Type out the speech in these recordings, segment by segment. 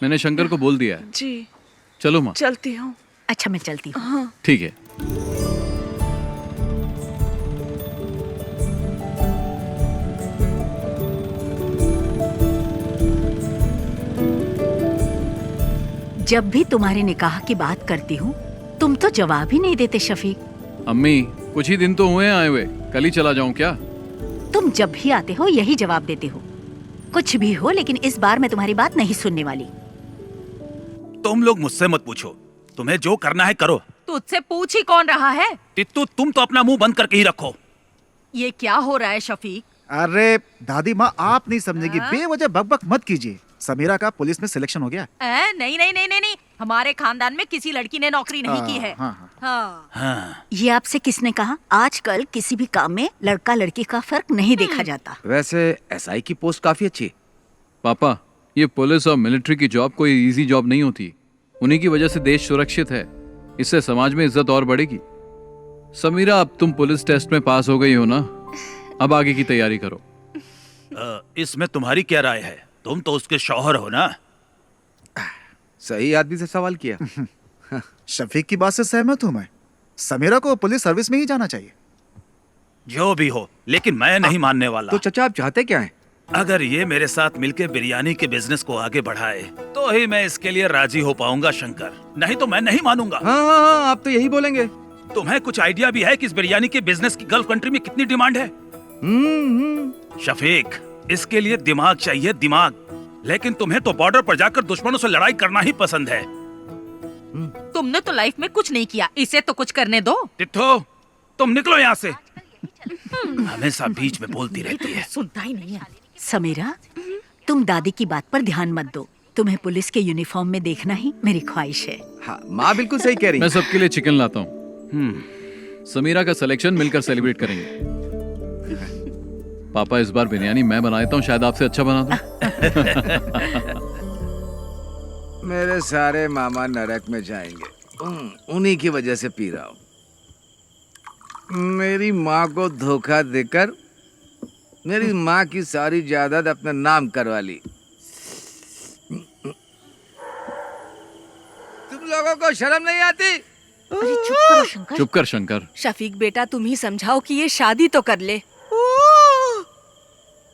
मैंने शंकर को बोल दिया है। जी चलो माँ। चलती हूँ। अच्छा मैं चलती हूँ। हाँ ठीक है। जब भी तुम्हारे निकाह की बात करती हूँ तुम तो जवाब ही नहीं देते शफीक। अम्मी कुछ ही दिन तो हुए हैं आए हुए, कल ही चला जाऊं क्या? तुम जब भी आते हो यही जवाब देते हो। कुछ भी हो लेकिन इस बार मैं तुम्हारी बात नहीं सुनने वाली। तुम लोग मुझसे मत पूछो, तुम्हें जो करना है करो। तुझसे पूछ ही कौन रहा है? तित्तू तुम तो अपना मुंह बंद करके ही रखो। ये क्या हो रहा है शफीक? अरे दादी माँ आप नहीं समझेगी, बेवजह बकबक मत कीजिए। समीरा का पुलिस में सिलेक्शन हो गया। नहीं नहीं नहीं नहीं नहीं, हमारे खानदान में किसी लड़की ने नौकरी नहीं की है। हाँ। ये आपसे किसने कहा? आजकल किसी भी काम में लड़का लड़की का फर्क नहीं देखा जाता। वैसे एसआई की पोस्ट काफी अच्छी है। पापा ये पुलिस और मिलिट्री की जॉब कोई इजी जॉब नहीं होती। उन्हीं की वजह से देश सुरक्षित है, इससे समाज में इज्जत और बढ़ेगी। समीरा अब तुम पुलिस टेस्ट में पास हो गई हो ना, अब आगे की तैयारी करो। इसमें तुम्हारी क्या राय है? तुम तो उसके शौहर हो ना। सही आदमी से सवाल किया। शफीक की बात से सहमत हूँ मैं। समीरा को पुलिस सर्विस में ही जाना चाहिए। जो भी हो, लेकिन मैं नहीं मानने वाला। तो चचा आप चाहते क्या हैं? अगर ये मेरे साथ मिलकर बिरयानी के बिजनेस को आगे बढ़ाए तो ही मैं इसके लिए राजी हो पाऊंगा शंकर, नहीं तो मैं नहीं मानूंगा। हाँ, आप तो यही बोलेंगे। तुम्हें कुछ आइडिया भी है कि इस बिरयानी के बिजनेस की गल्फ कंट्री में कितनी डिमांड है? शफीक, इसके लिए दिमाग चाहिए, दिमाग। लेकिन तुम्हें तो बॉर्डर पर जाकर दुश्मनों से लड़ाई करना ही पसंद है। तुमने तो लाइफ में कुछ नहीं किया, इसे तो कुछ करने दो। तित्थो, तुम निकलो यहाँ से। हमेशा बीच में बोलती रहती है। सुनता ही नहीं है। समीरा तुम दादी की बात पर ध्यान मत दो। तुम्हें पुलिस के यूनिफॉर्म में देखना ही मेरी ख्वाहिश है। हाँ, माँ बिल्कुल सही कह रही है। मैं सबके लिए चिकन लाता हूँ। समीरा का सिलेक्शन मिलकर सेलिब्रेट करेंगे। पापा इस बार बिरयानी मैं बना देता हूँ, शायद आपसे अच्छा बना दूं। मेरे सारे मामा नरक में जाएंगे, उन्हीं की वजह से पी रहा हूँ। मेरी माँ को धोखा देकर मेरी माँ की सारी जायदाद अपने नाम करवा ली। तुम लोगों को शर्म नहीं आती? अरे चुप करो शंकर। चुप कर शंकर। शफीक बेटा तुम ही समझाओ कि ये शादी तो कर ले।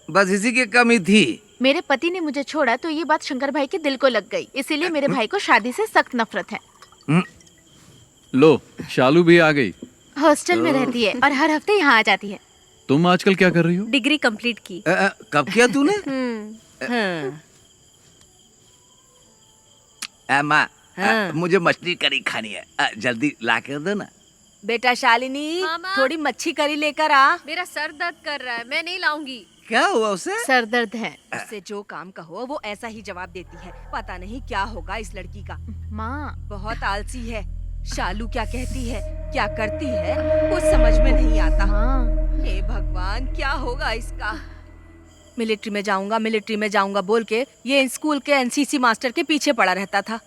बस इसी की कमी थी। मेरे पति ने मुझे छोड़ा तो ये बात शंकर भाई के दिल को लग गई, इसीलिए मेरे भाई को शादी से सख्त नफरत है। लो शालू भी आ गई। हॉस्टल में रहती है और हर हफ्ते यहाँ आ जाती है। तुम आजकल क्या कर रही हो? डिग्री कंप्लीट की। कब किया तूने? माँ, मुझे मछली करी खानी है, जल्दी ला कर दो ना। बेटा शालिनी, थोड़ी मच्छी करी लेकर आ। मेरा सर दर्द कर रहा है, मैं नहीं लाऊंगी। क्या हुआ उसे? सर दर्द है। उससे जो काम कहो वो ऐसा ही जवाब देती है। पता नहीं क्या होगा इस लड़की का। माँ बहुत आलसी है। शालू क्या कहती है, क्या करती है, कुछ समझ में नहीं आता। हे भगवान, क्या होगा इसका? मिलिट्री में जाऊंगा बोल के ये स्कूल के एनसीसी मास्टर के पीछे पड़ा रहता था,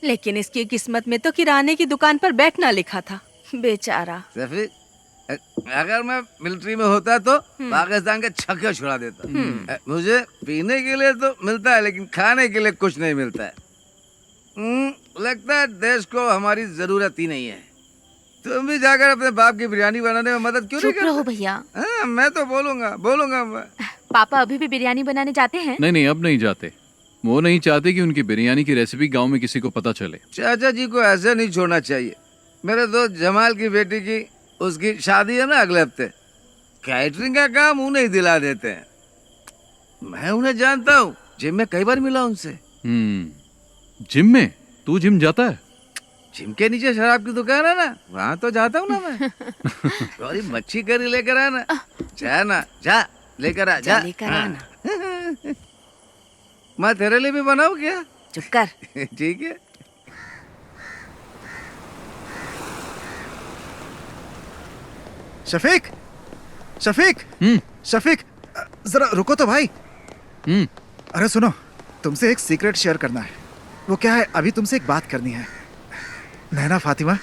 लेकिन इसकी किस्मत में तो किराने की दुकान पर बैठना लिखा था। बेचारा। अगर मैं मिलिट्री में होता तो पाकिस्तान के छक्के छुड़ा देता। मुझे पीने के लिए तो मिलता है लेकिन खाने के लिए कुछ नहीं मिलता है। लगता है देश को हमारी जरूरत ही नहीं है। तुम भी जाकर अपने बाप की बिरयानी बनाने में मदद क्यों नहीं करते? चुप रहो भैया। मैं तो बोलूंगा मैं। पापा अभी भी बिरयानी बनाने जाते हैं? नहीं, अब नहीं जाते। वो नहीं चाहते कि उनकी बिरयानी की रेसिपी गांव में किसी को पता चले। चाचा जी को ऐसे नहीं छोड़ना चाहिए। मेरे दोस्त जमाल की बेटी की उसकी शादी है ना अगले हफ्ते। कैटरिंग का काम उन्हें ही दिला देते हैं। मैं उन्हें जानता हूँ, जिम में कई बार मिला उनसे। जिम में? तू जिम जाता है? जिम के नीचे शराब की दुकान है ना, वहाँ तो जाता हूँ ना मैं। थोड़ी मच्छी करी लेकर आना। जा लेकर आ जा। मैं तेरे लिए भी बनाऊँ क्या? चुप कर। ठीक है। शफीक, शफीक, जरा रुको तो भाई। अरे सुनो, तुमसे एक सीक्रेट शेयर करना है। वो क्या है, अभी तुमसे एक बात करनी है। नैना फातिमा,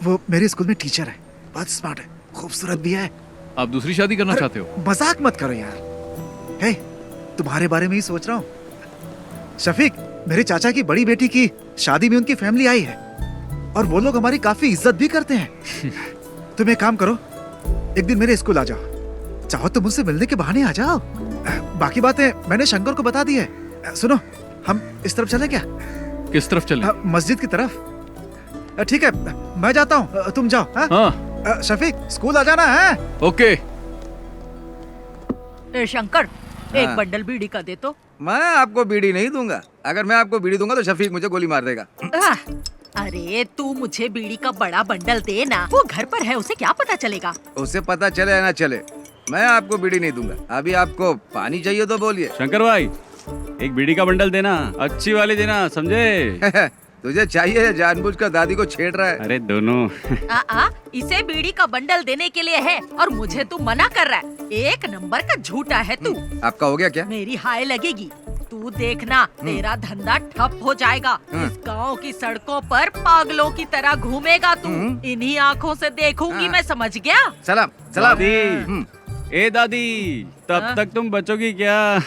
वो मेरे स्कूल में टीचर है, बहुत स्मार्ट है, खूबसूरत भी है। आप दूसरी शादी करना चाहते हो? मजाक मत करो यार। हे, तुम्हारे बारे में ही सोच रहा हूँ। शफीक, मेरे चाचा की बड़ी बेटी की शादी में उनकी फैमिली आई है और वो लोग हमारी काफी इज्जत भी करते हैं। तुम एक काम करो, एक दिन मेरे स्कूल आ जाओ, चाहो तो मुझसे मिलने के बहाने आ जाओ। बाकी बातें मैंने शंकर को बता दी है। सुनो, हम इस तरफ चले क्या? किस तरफ चले? मस्जिद की तरफ। ठीक है, मैं जाता हूँ, तुम जाओ। हाँ? शफीक, स्कूल आ जाना है। ओके। शंकर, एक बंडल बीड़ी का दे तो। मैं आपको बीड़ी नहीं दूंगा। अगर मैं आपको बीड़ी दूंगा तो शफीक मुझे गोली मार देगा। अरे तू मुझे बीड़ी का बड़ा बंडल दे ना, वो घर पर है, उसे क्या पता चलेगा? उसे पता चले या ना चले, मैं आपको बीड़ी नहीं दूंगा। अभी आपको पानी चाहिए तो बोलिए। शंकर भाई, एक बीड़ी का बंडल देना, अच्छी वाली देना, समझे? तुझे चाहिए या जानबूझकर दादी को छेड़ रहा है? अरे दोनों। इसे बीड़ी का बंडल देने के लिए है और मुझे तू मना कर रहा है। एक नंबर का झूठा है तू। आपका हो गया क्या? मेरी हाय लगेगी। तू देखना, तेरा धंधा ठप हो जाएगा। इस गांव की सड़कों पर पागलों की तरह घूमेगा तू। इन्हीं आँखों से देखूंगी मैं, समझ गया? सलाम सलाम। दादी, ए दादी, तब तक तुम बचोगी क्या?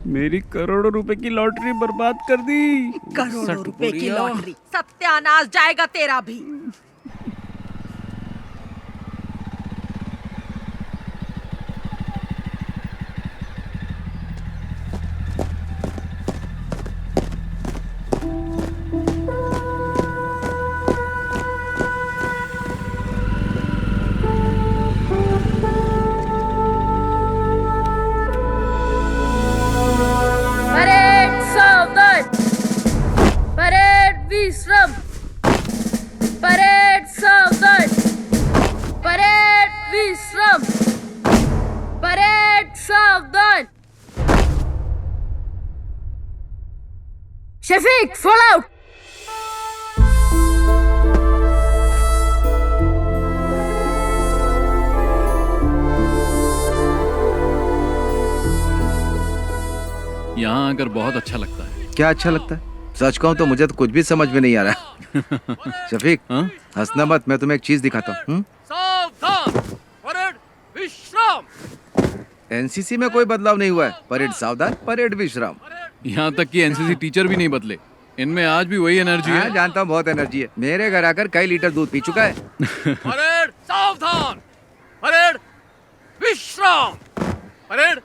मेरी करोड़ों रुपए की लॉटरी बर्बाद कर दी। करोड़ों रुपए की लॉटरी, सत्यानाश जाएगा तेरा भी। Shafiq, fall out. यहाँ आकर बहुत अच्छा लगता है। क्या अच्छा लगता है? सच कहूँ तो मुझे तो कुछ भी समझ में नहीं आ रहा। शफीक, हंसना मत, मैं तुम्हें एक चीज दिखाता हूँ। सावधान, परेड विश्राम। एनसीसी में कोई बदलाव नहीं हुआ है। परेड सावधान, परेड विश्राम। यहाँ तक कि एनसीसी टीचर भी नहीं बदले, इनमें आज भी वही एनर्जी है। जानता हूँ, बहुत एनर्जी है। मेरे घर आकर कई लीटर दूध पी चुका है। परेड सावधान, परेड विश्राम, परेड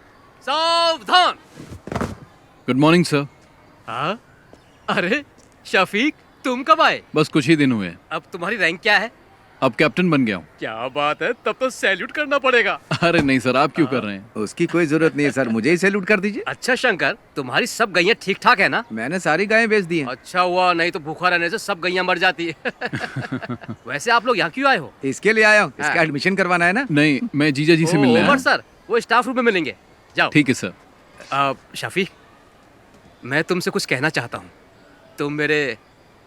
सावधान। Good morning sir. हाँ? अरे शफीक, तुम कब आए? बस कुछ ही दिन हुए हैं। अब तुम्हारी रैंक क्या है? अब कैप्टन बन गया हूँ। क्या बात है, तब तो सैल्यूट करना पड़ेगा। अरे नहीं सर, आप क्यों कर रहे हैं? उसकी कोई जरूरत नहीं है सर, मुझे ही सैल्यूट कर दीजिए। अच्छा शंकर, तुम्हारी सब गैया ठीक ठाक है ना? मैंने सारी गायें बेच दी हैं। अच्छा हुआ, नहीं तो भूखा रहने से सब गैया मर जाती है। वैसे आप लोग यहाँ क्यों आए हो? इसके लिए आया हूँ, इसका एडमिशन करवाना है ना। नहीं, मैं जीजा जी से मिलने आया हूँ। सर, वो स्टाफ रूम में मिलेंगे, जाओ। ठीक है सर। शफीक, मैं तुमसे कुछ कहना चाहता हूँ। तुम मेरे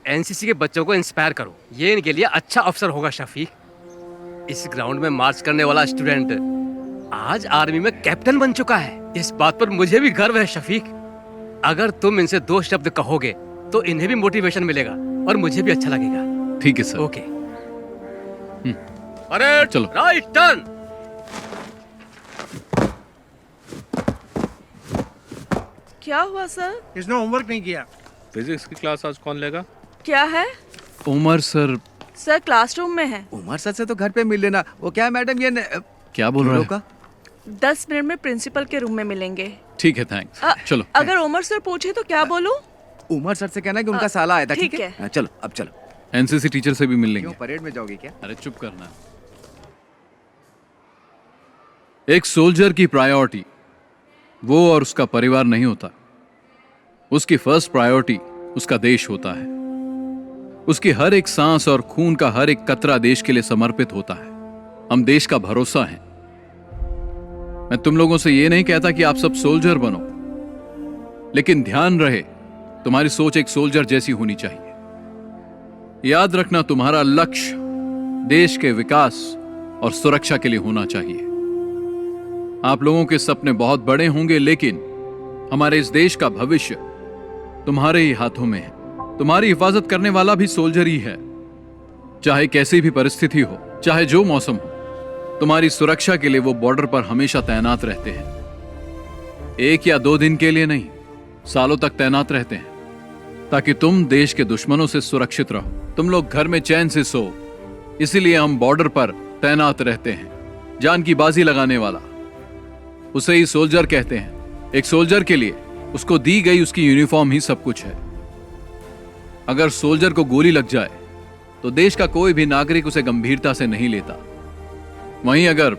एनसीसी के बच्चों को इंस्पायर करो, ये इनके लिए अच्छा अवसर होगा। शफीक, इस ग्राउंड में मार्च करने वाला स्टूडेंट आज आर्मी में कैप्टन बन चुका है। इस बात पर मुझे भी गर्व है शफीक। अगर तुम इनसे 2 शब्द कहोगे तो इन्हें भी मोटिवेशन मिलेगा और मुझे भी अच्छा लगेगा। ठीक है सर। ओके। अरे चलो, राइट टर्न। क्या हुआ सर? इसने होमवर्क नहीं किया। फिजिक्स की क्लास आज कौन लेगा? क्या है? उमर सर। सर क्लासरूम में है। उमर सर से तो घर पे मिल लेना। वो क्या मैडम, ये क्या बोल रहे हो? 10 मिनट में प्रिंसिपल के रूम में मिलेंगे। ठीक है, थैंक्स। चलो। अगर उमर सर पूछे तो क्या बोलूं? उमर सर से कहना कि उनका साला आया था। ठीक है, चलो अब चलो। एनसीसी टीचर से भी मिल लेंगे। क्यों, परेड में जाओगे क्या? अरे चुप करना। एक सोल्जर की प्रायोरिटी वो और उसका परिवार नहीं होता। उसकी फर्स्ट प्रायोरिटी उसका देश होता है। उसकी हर एक सांस और खून का हर एक कतरा देश के लिए समर्पित होता है। हम देश का भरोसा हैं। मैं तुम लोगों से ये नहीं कहता कि आप सब सोल्जर बनो, लेकिन ध्यान रहे तुम्हारी सोच एक सोल्जर जैसी होनी चाहिए। याद रखना, तुम्हारा लक्ष्य देश के विकास और सुरक्षा के लिए होना चाहिए। आप लोगों के सपने बहुत बड़े होंगे, लेकिन हमारे इस देश का भविष्य तुम्हारे ही हाथों में है। तुम्हारी हिफाजत करने वाला भी सोल्जर ही है। चाहे कैसी भी परिस्थिति हो, चाहे जो मौसम हो, तुम्हारी सुरक्षा के लिए वो बॉर्डर पर हमेशा तैनात रहते हैं। 1 या 2 दिन के लिए नहीं, सालों तक तैनात रहते हैं, ताकि तुम देश के दुश्मनों से सुरक्षित रहो, तुम लोग घर में चैन से सो। इसीलिए हम बॉर्डर पर तैनात रहते हैं। जान की बाजी लगाने वाला, उसे ही सोल्जर कहते हैं। एक सोल्जर के लिए उसको दी गई उसकी यूनिफॉर्म ही सब कुछ है। अगर सोल्जर को गोली लग जाए तो देश का कोई भी नागरिक उसे गंभीरता से नहीं लेता। वहीं अगर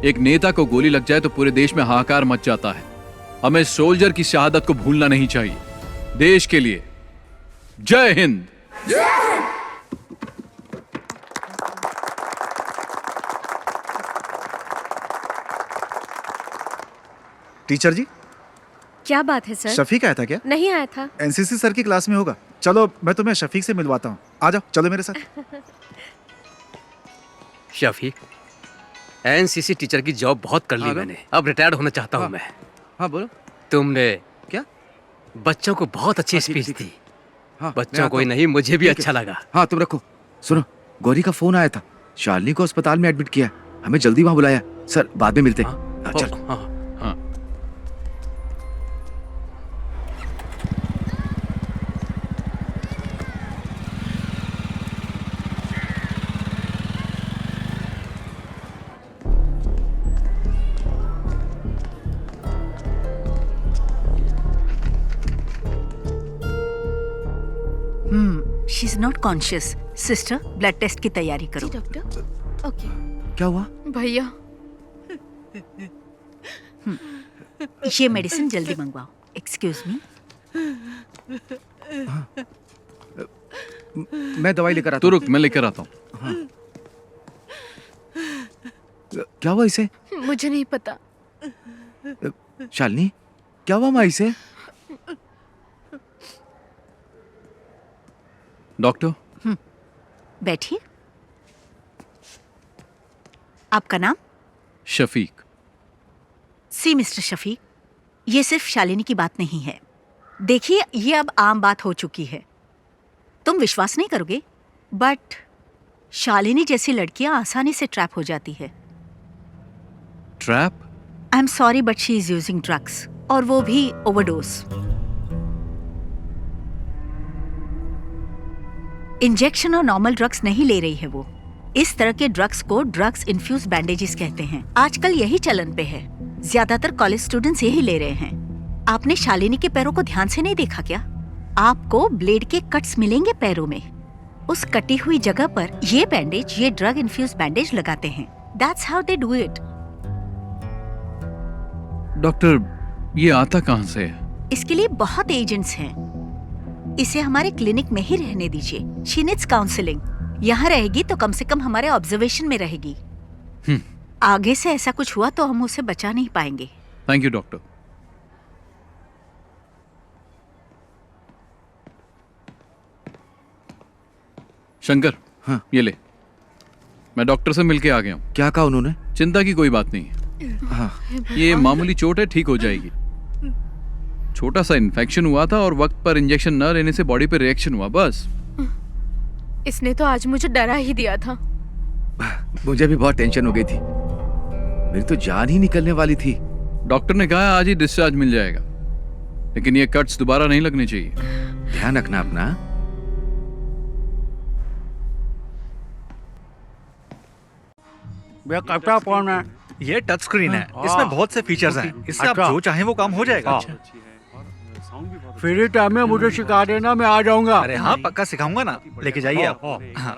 एक नेता को गोली लग जाए तो पूरे देश में हाहाकार मच जाता है। हमें सोल्जर की शहादत को भूलना नहीं चाहिए। देश के लिए जय हिंद। टीचर जी, क्या बात है सर? शफीक आया था क्या? नहीं आया था। एनसीसी सर की क्लास में होगा। चलो मैं तुम्हें शफीक से मिलवाता हूँ। आ जाओ, चलो मेरे साथ। शफीक, एनसीसी टीचर की जॉब बहुत कर ली मैंने, अब रिटायर्ड होना चाहता हूँ मैं। हाँ बोलो। तुमने क्या? बच्चों को बहुत अच्छी स्पीच दी। हाँ, बच्चों को ही नहीं, मुझे भी अच्छा लगा। हाँ तुम रखो। सुनो, गौरी का फोन आया था। शालिनी को अस्पताल में एडमिट किया, हमें जल्दी वहां बुलाया। सर बाद में मिलते हैं। चल। हाँ। हाँ। She is not conscious. Sister, blood test की तैयारी करो। डॉक्टर। ओके। क्या हुआ? भैया, ये मेडिसिन जल्दी मंगवाओ। Excuse me. मैं दवाई लेकर आता तू हूँ। रुक, मैं लेकर आता हूँ। हाँ। क्या हुआ इसे? मुझे नहीं पता। शालिनी, क्या हुआ माँ इसे? डॉक्टर। बैठिए। आपका नाम? शफीक। सी मिस्टर शफीक, ये सिर्फ शालिनी की बात नहीं है। देखिए, ये अब आम बात हो चुकी है। तुम विश्वास नहीं करोगे, बट शालिनी जैसी लड़कियां आसानी से ट्रैप हो जाती है। Trap? I am sorry but she is using drugs, और वो भी ओवरडोज। इंजेक्शन और नॉर्मल ड्रग्स नहीं ले रही है वो। इस तरह के ड्रग्स को ड्रग्स इन्फ्यूज बैंडेजेस कहते हैं। आजकल यही चलन पे है। ज्यादातर कॉलेज स्टूडेंट्स यही ले रहे हैं। आपने शालिनी के पैरों को ध्यान से नहीं देखा क्या? आपको ब्लेड के कट्स मिलेंगे पैरों में। उस कटी हुई जगह पर ये बैंडेज, ये ड्रग इन्फ्यूज बैंडेज लगाते हैं। That's how they do it. Doctor, ये आता कहाँ से है? इसके लिए बहुत एजेंट्स हैं। इसे हमारे क्लिनिक में ही रहने दीजिए। She needs counselling. यहाँ रहेगी तो कम से कम हमारे ऑब्जर्वेशन में रहेगी। आगे से ऐसा कुछ हुआ तो हम उसे बचा नहीं पाएंगे। Thank you doctor. शंकर, हाँ। ये ले। मैं डॉक्टर से मिलके आ गया हूँ। क्या कहा उन्होंने? चिंता की कोई बात नहीं है। हाँ। ये मामूली चोट है, ठीक हो जाएगी। छोटा सा इन्फेक्शन हुआ था और वक्त पर इंजेक्शन न लेने से बॉडी पे रिएक्शन हुआ, बस। इसने तो आज मुझे डरा ही दिया था। मुझे भी बहुत टेंशन हो गई थी। मेरी तो जान ही निकलने वाली थी। डॉक्टर ने कहा आज ही डिस्चार्ज मिल जाएगा, लेकिन ये कट्स दोबारा नहीं लगने चाहिए। ध्यान रखना अपना। कैप्टा फोन है। ये टच स्क्रीन है, इसमें बहुत से फीचर्स हैं। इससे आप जो चाहें वो काम हो जाएगा। फ्री टाइम में मुझे सिखा देना, मैं आ जाऊंगा। अरे हाँ, पक्का सिखाऊंगा ना, लेके जाइए आप। हाँ।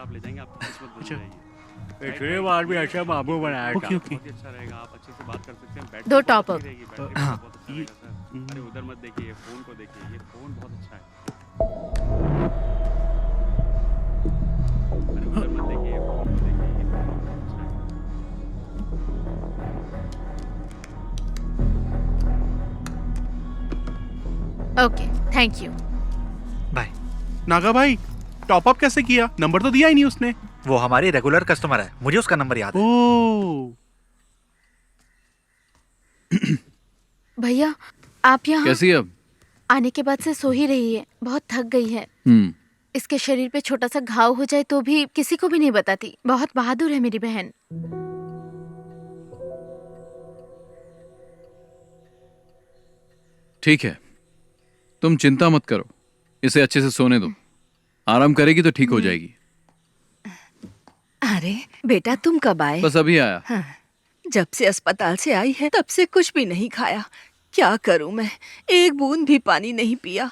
पिछली बार भी ऐसे बाबू बनाया था। अच्छा रहेगा, आप अच्छे से बात कर सकते हैं। 2 टॉप अप। हाँ। अरे उधर मत देखिए, फोन को देखिए, ये फोन बहुत अच्छा है। अरे उधर मत देखिए, फोन को देखिए, ये फोन बहुत अच्छा है। Okay, thank you. Bye. Naga भाई, टॉप अप कैसे किया? नंबर तो दिया ही नहीं उसने। वो हमारी रेगुलर कस्टमर है, मुझे उसका नंबर याद है। ओह। भैया, आप यहाँ कैसी है अब? आने के बाद से सो ही रही है, बहुत थक गई है। इसके शरीर पे छोटा सा घाव हो जाए तो भी किसी को भी नहीं बताती। बहुत बहादुर है मेरी बहन। ठीक है, तुम चिंता मत करो, इसे अच्छे से सोने दो। आराम करेगी तो ठीक हो जाएगी। अरे बेटा, तुम कब आए? बस अभी आया। हाँ, जब से अस्पताल से आई है तब से कुछ भी नहीं खाया। क्या करूं मैं, एक बूंद भी पानी नहीं पिया।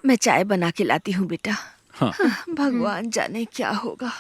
मैं चाय बना के लाती हूँ बेटा। हाँ। भगवान जाने क्या होगा।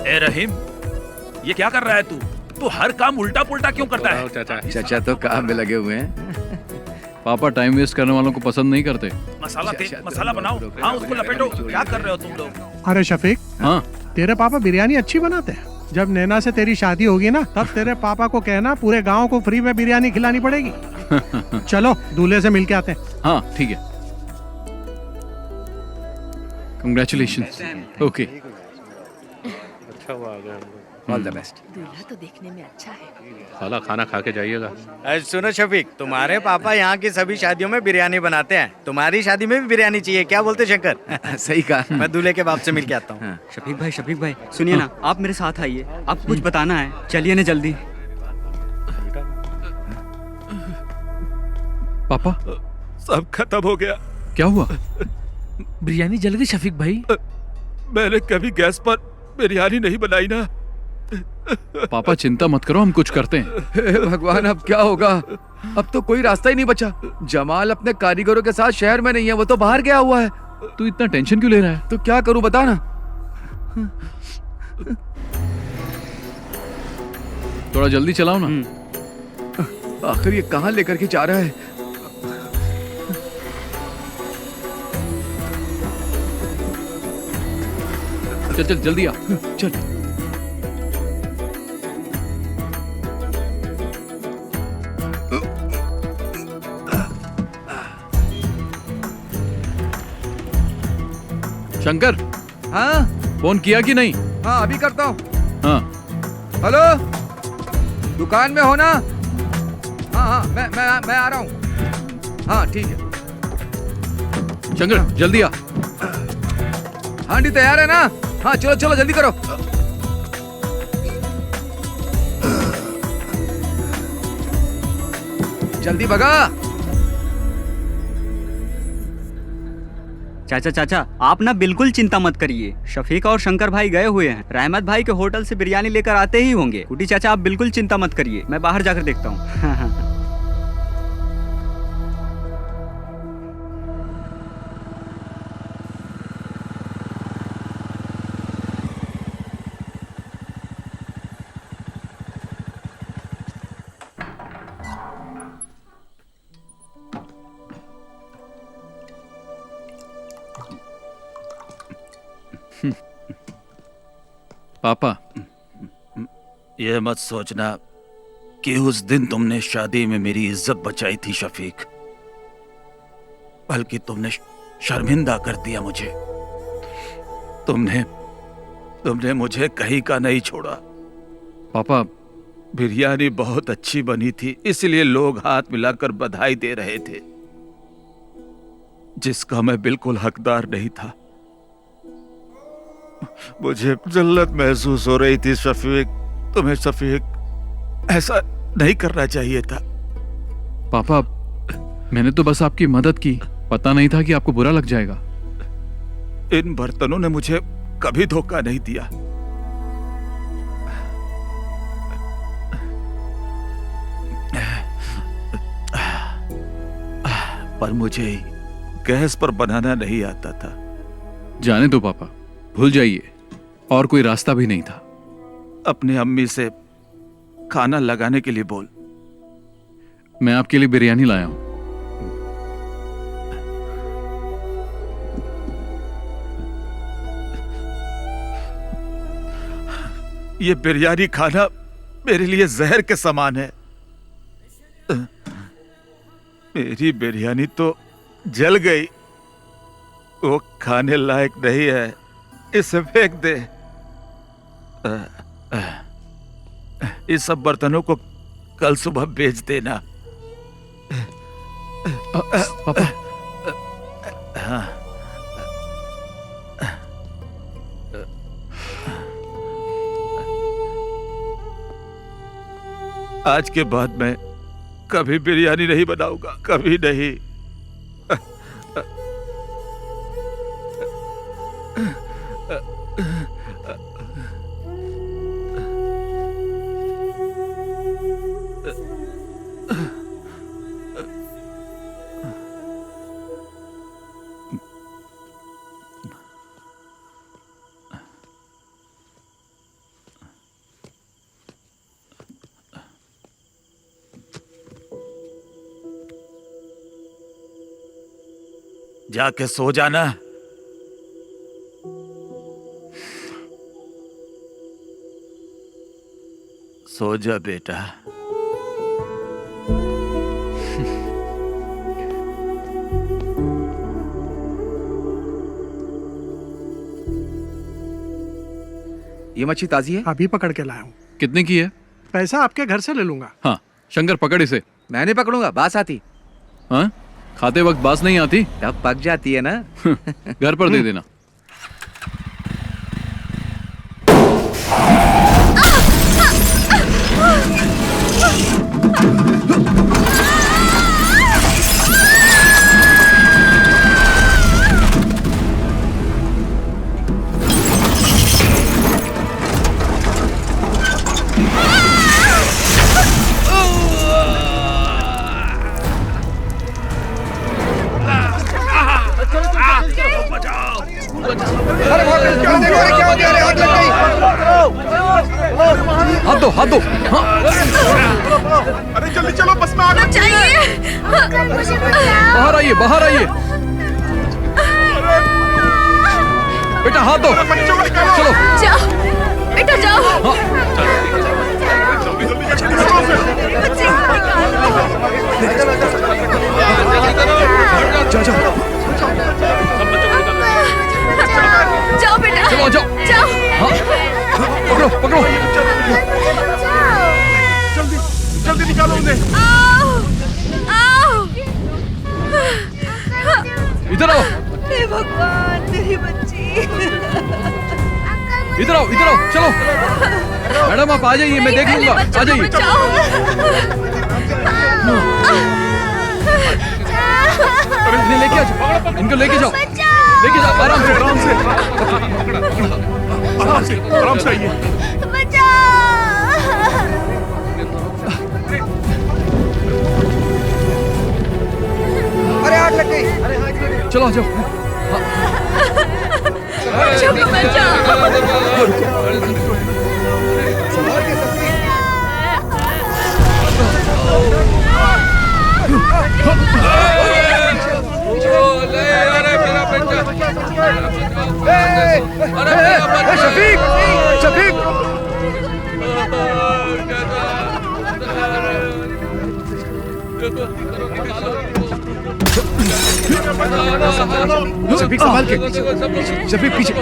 ए रहीम, ये क्या कर रहा है तू? तू हर काम उल्टा पुल्टा क्यों करता है? चाचा तो काम में लगे हुए हैं। पापा टाइम वेस्ट करने वालों को पसंद नहीं करते। मसाला बनाओ। हाँ, उसको लपेटो। क्या कर रहे हो तुम लोग? अरे शफीक, हाँ, तेरे पापा बिरयानी अच्छी बनाते हैं। जब नैना से तेरी शादी होगी ना, तब तेरे पापा को कहना पूरे गांव को फ्री में बिरयानी खिलानी पड़ेगी। चलो दूल्हे से मिलके आते हैं। हाँ ठीक है। Congratulations. Okay, all the best. दूल्हा तो देखने में अच्छा है। साला खाना खा के जाइएगा। सुनो शफीक, तुम्हारे पापा यहाँ की सभी शादियों में बिरयानी बनाते हैं। तुम्हारी शादी में भी बिरयानी चाहिए, क्या बोलते शंकर? सही कहा। मैं दूल्हे के बाप से मिल के आता हूँ। शफीक भाई सुनिए ना, आप मेरे साथ आइए। आपको कुछ बताना है, चलिए ना जल्दी। पापा सब खत्म हो गया। क्या हुआ? बिरयानी जल गई शफीक भाई। मैंने कभी गैस पर बिरयानी नहीं बनाई ना। पापा चिंता मत करो, हम कुछ करते हैं। हे भगवान, अब क्या होगा? अब तो कोई रास्ता ही नहीं बचा। जमाल अपने कारीगरों के साथ शहर में नहीं है, वो तो बाहर गया हुआ है। तू इतना टेंशन क्यों ले रहा है? तो क्या करूं बता ना। थोड़ा जल्दी चलाओ ना। आखिर ये कहाँ लेकर के जा रहा है? चल चल जल्दी आ। चल। शंकर, हाँ फोन किया कि नहीं? हाँ अभी करता हूँ। हाँ हेलो, दुकान में हो ना? हाँ हाँ मैं आ रहा हूँ। हाँ ठीक है। शंकर जल्दी आ। हांडी तैयार है ना? हाँ चलो चलो जल्दी करो। जल्दी भगा। चाचा आप ना बिल्कुल चिंता मत करिए। शफीक और शंकर भाई गए हुए हैं, रहमत भाई के होटल से बिरयानी लेकर आते ही होंगे। कुटी चाचा आप बिल्कुल चिंता मत करिए, मैं बाहर जाकर देखता हूँ। पापा, ये मत सोचना कि उस दिन तुमने शादी में मेरी इज्जत बचाई थी शफीक, बल्कि तुमने शर्मिंदा कर दिया मुझे। तुमने मुझे कहीं का नहीं छोड़ा। पापा, बिरयानी बहुत अच्छी बनी थी, इसलिए लोग हाथ मिलाकर बधाई दे रहे थे, जिसका मैं बिल्कुल हकदार नहीं था। मुझे जल्लत महसूस हो रही थी शफीक। तुम्हें शफीक ऐसा नहीं करना चाहिए था। पापा, मैंने तो बस आपकी मदद की, पता नहीं था कि आपको बुरा लग जाएगा। इन बर्तनों ने मुझे कभी धोखा नहीं दिया। पर मुझे गैस पर बनाना नहीं आता था। जाने दो पापा, भूल जाइए, और कोई रास्ता भी नहीं था। अपनी अम्मी से खाना लगाने के लिए बोल। मैं आपके लिए बिरयानी लाया हूं। ये बिरयानी खाना मेरे लिए जहर के समान है। मेरी बिरयानी तो जल गई, वो खाने लायक नहीं है, इसे फेंक दे। इस सब बर्तनों को कल सुबह बेच देना। पापा, हाँ। आज के बाद मैं कभी बिरयानी नहीं बनाऊंगा, कभी नहीं। जाके सो जाना। सो जा बेटा। ये मच्छी ताजी है? अभी पकड़ के लाया हूँ। कितने की है? पैसा आपके घर से ले लूंगा। हाँ, शंकर पकड़ इसे। मैं नहीं पकड़ूंगा, बास आती। हाँ, खाते वक्त बास नहीं आती? तब पक जाती है ना। घर पर दे देना। हाथ दो, हाथ दो। हाँ। अरे जल्दी चलो, बस में आग लग गई है। बाहर आइए, बाहर आइए। बेटा हाथ दो। चलो जाओ बेटा, जाओ। जाओ बेटा, चलो जाओ, जाओ। पकड़ो पकड़ो। जल्दी जल्दी निकालो उन्हें। इधर आओ। हे भगवान, मेरी बच्ची। इधर आओ, इधर आओ, चलो। मैडम आप आ जाइए, मैं देख लूंगा। आ जाइए। इन्हें लेके आ जाओ, इनको लेके जाओ, लेके जाओ। आराम से, आराम से, आराम से, आराम से आइए। अरे आग लग गई। चलो आ जाओ। अरे मेरा बेटा। शफीक शफीक शफीक संभाल के शफीक पीछे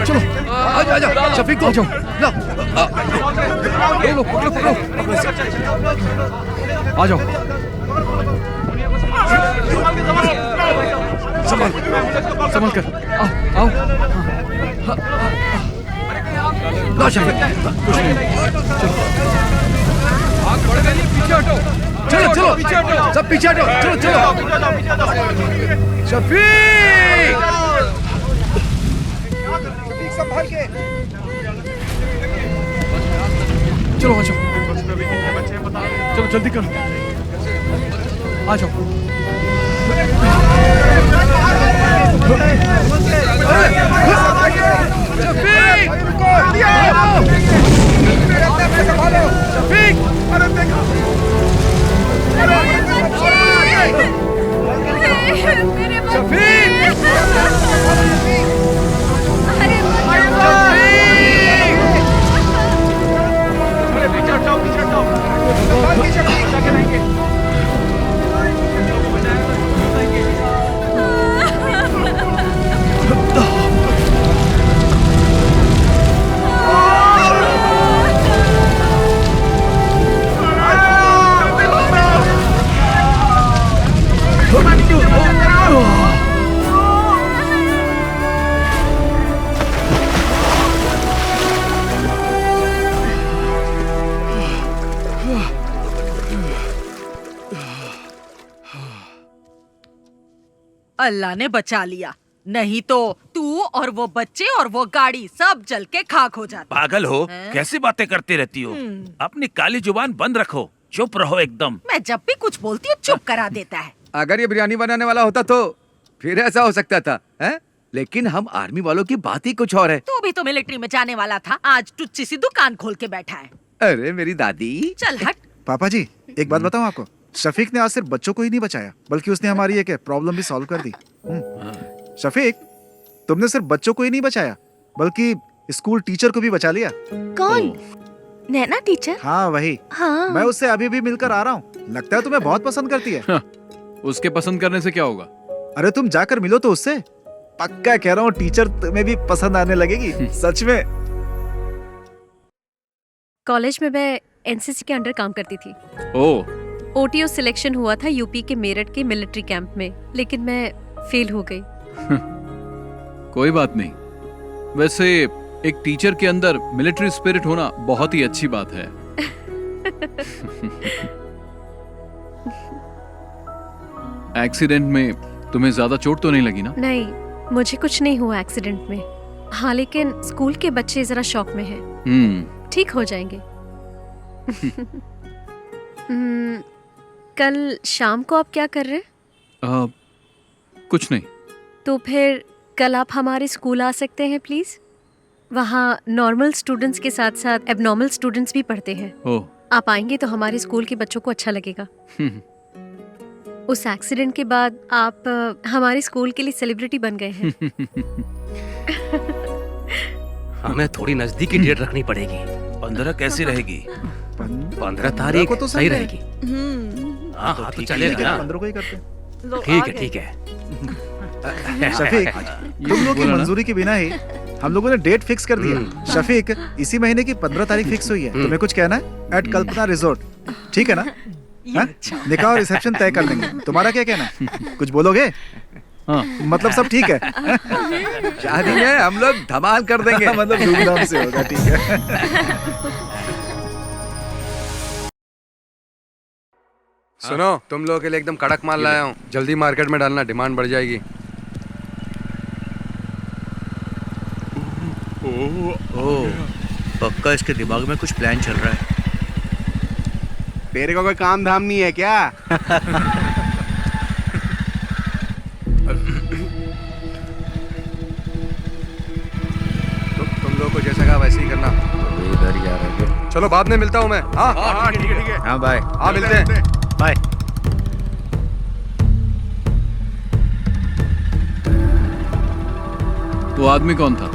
चलो आजा शफीक को आ जाओ लो पकड़ो पकड़ो आ जाओ संभाल संभाल कर आओ लो शफीक कुछ नहीं चलो आग बढ़ गई पीछे हटो चलो चलो सब पीछे हटो चलो चलो शफीक संभाल के चलो आ जाओ चलो जल्दी करो आ जाओ शफीक अरे देखो अल्लाह ने बचा लिया, नहीं तो तू और वो बच्चे और वो गाड़ी सब जल के खाक हो जाते। पागल हो, कैसी बातें करती रहती हो? अपनी काली जुबान बंद रखो, चुप रहो एकदम। मैं जब भी कुछ बोलती हूँ चुप करा देता है। अगर ये बिरयानी बनाने वाला होता तो फिर ऐसा हो सकता था, हैं? लेकिन हम आर्मी वालों की बात ही कुछ और है। तू भी तो मिलिट्री में जाने वाला था, आज टुच्ची सी दुकान खोल के बैठा है। अरे मेरी दादी। चल हट। पापा जी एक बात बताऊं आपको, शफीक ने आज सिर्फ बच्चों को ही नहीं बचाया बल्कि उसने हमारी एक प्रॉब्लम भी सॉल्व कर दी। शफीक तुमने सिर्फ बच्चों को ही नहीं बचाया बल्कि स्कूल टीचर को भी बचा लिया। कौन? नैना टीचर? हाँ वही। हाँ। मैं उससे अभी भी मिलकर आ रहा हूँ, लगता है तुम्हें बहुत पसंद करती है। हाँ, उसके पसंद करने से क्या होगा? अरे तुम जाकर मिलो तो उससे, पक्का कह रहा हूँ टीचर तुम्हें भी पसंद आने लगेगी। सच में। कॉलेज में मैं एनसीसी के अंडर काम करती थी। ओह। ओटीओ सिलेक्शन हुआ था यूपी के मेरठ के मिलिट्री कैंप में, लेकिन मैं फेल हो गई। कोई बात नहीं, वैसे एक टीचर के अंदर मिलिट्री स्पिरिट होना बहुत ही अच्छी बात है। एक्सीडेंट में तुम्हें ज्यादा चोट तो नहीं लगी ना? नहीं, मुझे कुछ नहीं हुआ एक्सीडेंट में। हाँ, लेकिन स्कूल के बच्चे जरा शॉक में हैं। ठीक हो जाएंगे। कल शाम को आप क्या कर रहे हैं? कुछ नहीं। तो फिर कल आप हमारे स्कूल आ सकते हैं प्लीज? वहाँ नॉर्मल स्टूडेंट्स के साथ साथ एबनॉर्मल स्टूडेंट्स भी पढ़ते हैं। आप आएंगे तो हमारे स्कूल के बच्चों को अच्छा लगेगा। उस एक्सीडेंट के बाद आप हमारे स्कूल के लिए सेलिब्रिटी बन गए हैं। हमें थोड़ी नजदीकी डेट रखनी पड़ेगी। 15 कैसी रहेगी? 15 तारीख तो सही रहेगी। हाँ हाँ तो चलेगा ना। 15 को ही करते। ठीक है। शफीक तुम लोग की मंजूरी के बिना ही हम लोगों ने डेट फिक्स कर दिया। शफीक इसी महीने की 15 तारीख फिक्स हुई है। तुम्हें कुछ कहना है? एट कल्पना रिजॉर्ट, ठीक है ना? निकाह और रिसेप्शन तय कर लेंगे। तुम्हारा क्या कहना है? कुछ बोलोगे? हाँ। मतलब सब ठीक है? शादी में हम लोग धमाल कर देंगे। मतलब धूमधाम से होगा, ठीक है। सुनो, तुम लोगों के लिए एकदम कड़क माल लाया हूँ, जल्दी मार्केट में डालना, डिमांड बढ़ जाएगी। ओह, पक्का इसके दिमाग में कुछ प्लान चल रहा है। तेरे को कोई काम धाम नहीं है क्या? तुम लोगों को जैसा कहा वैसे ही करना। इधर ही आ रहे हैं। चलो बाद में मिलता हूँ मैं। हाँ ठीक है। हाँ बाय। हाँ मिलते हैं। बाय। वो आदमी कौन था?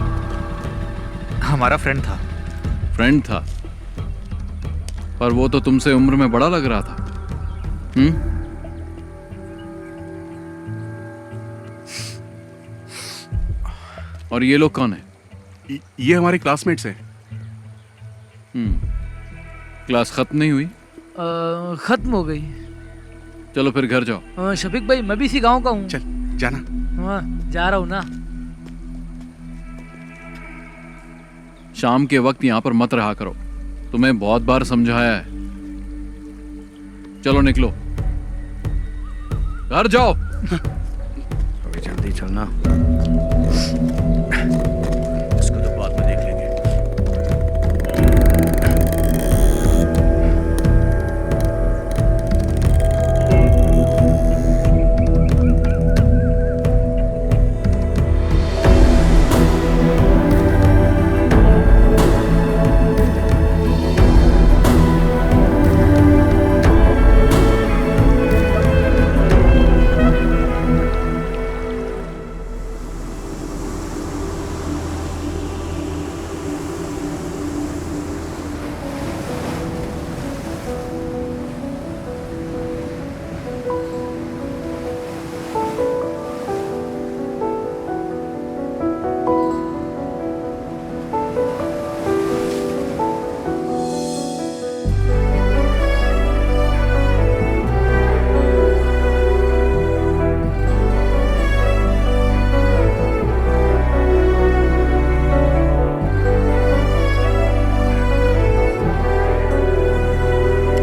हमारा फ्रेंड था। फ्रेंड था, पर वो तो तुमसे उम्र में बड़ा लग रहा था। और ये लोग कौन है? ये हमारे क्लासमेट्स हैं। क्लास खत्म नहीं हुई? खत्म हो गई। चलो फिर घर जाओ। शफीक भाई, मैं भी इसी गांव का हूँ। चल जाना। हाँ, जा रहा हूँ ना। शाम के वक्त यहाँ पर मत रहा करो, तुम्हें बहुत बार समझाया है। चलो निकलो, घर जाओ। अभी जल्दी चलना, इसको तो बाद में देख लेंगे।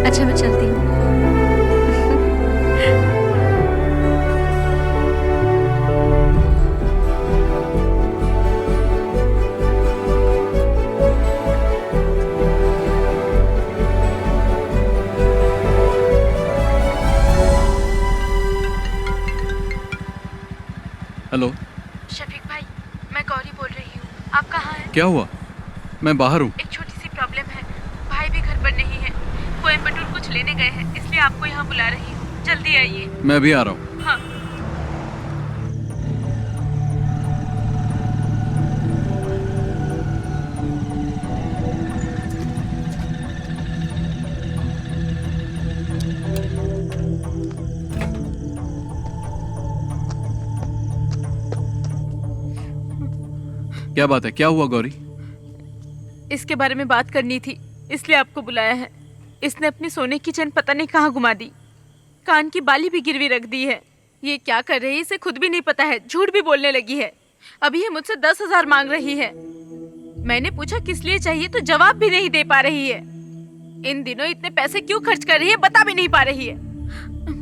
अच्छा, मैं चलती हूँ। हेलो शफीक भाई, मैं गौरी बोल रही हूँ। आप कहाँ हैं? क्या हुआ? मैं बाहर हूँ। एक छोटी सी प्रॉब्लम है। भाई भी घर पर नहीं है, कोयम्बटूर कुछ लेने गए हैं, इसलिए आपको यहाँ बुला रही हूँ। जल्दी आइए। मैं भी आ रहा हूँ। हाँ। क्या बात है? क्या हुआ गौरी? इसके बारे में बात करनी थी, इसलिए आपको बुलाया है। इसने अपनी सोने की चेन पता नहीं कहाँ घुमा दी, कान की बाली भी गिरवी रख दी है। ये क्या कर रही है इसे खुद भी नहीं पता है, झूठ भी बोलने लगी है। अभी ये मुझसे 10,000 मांग रही है। मैंने पूछा किस लिए चाहिए तो जवाब भी नहीं दे पा रही है। इन दिनों इतने पैसे क्यों खर्च कर रही है बता भी नहीं पा रही है।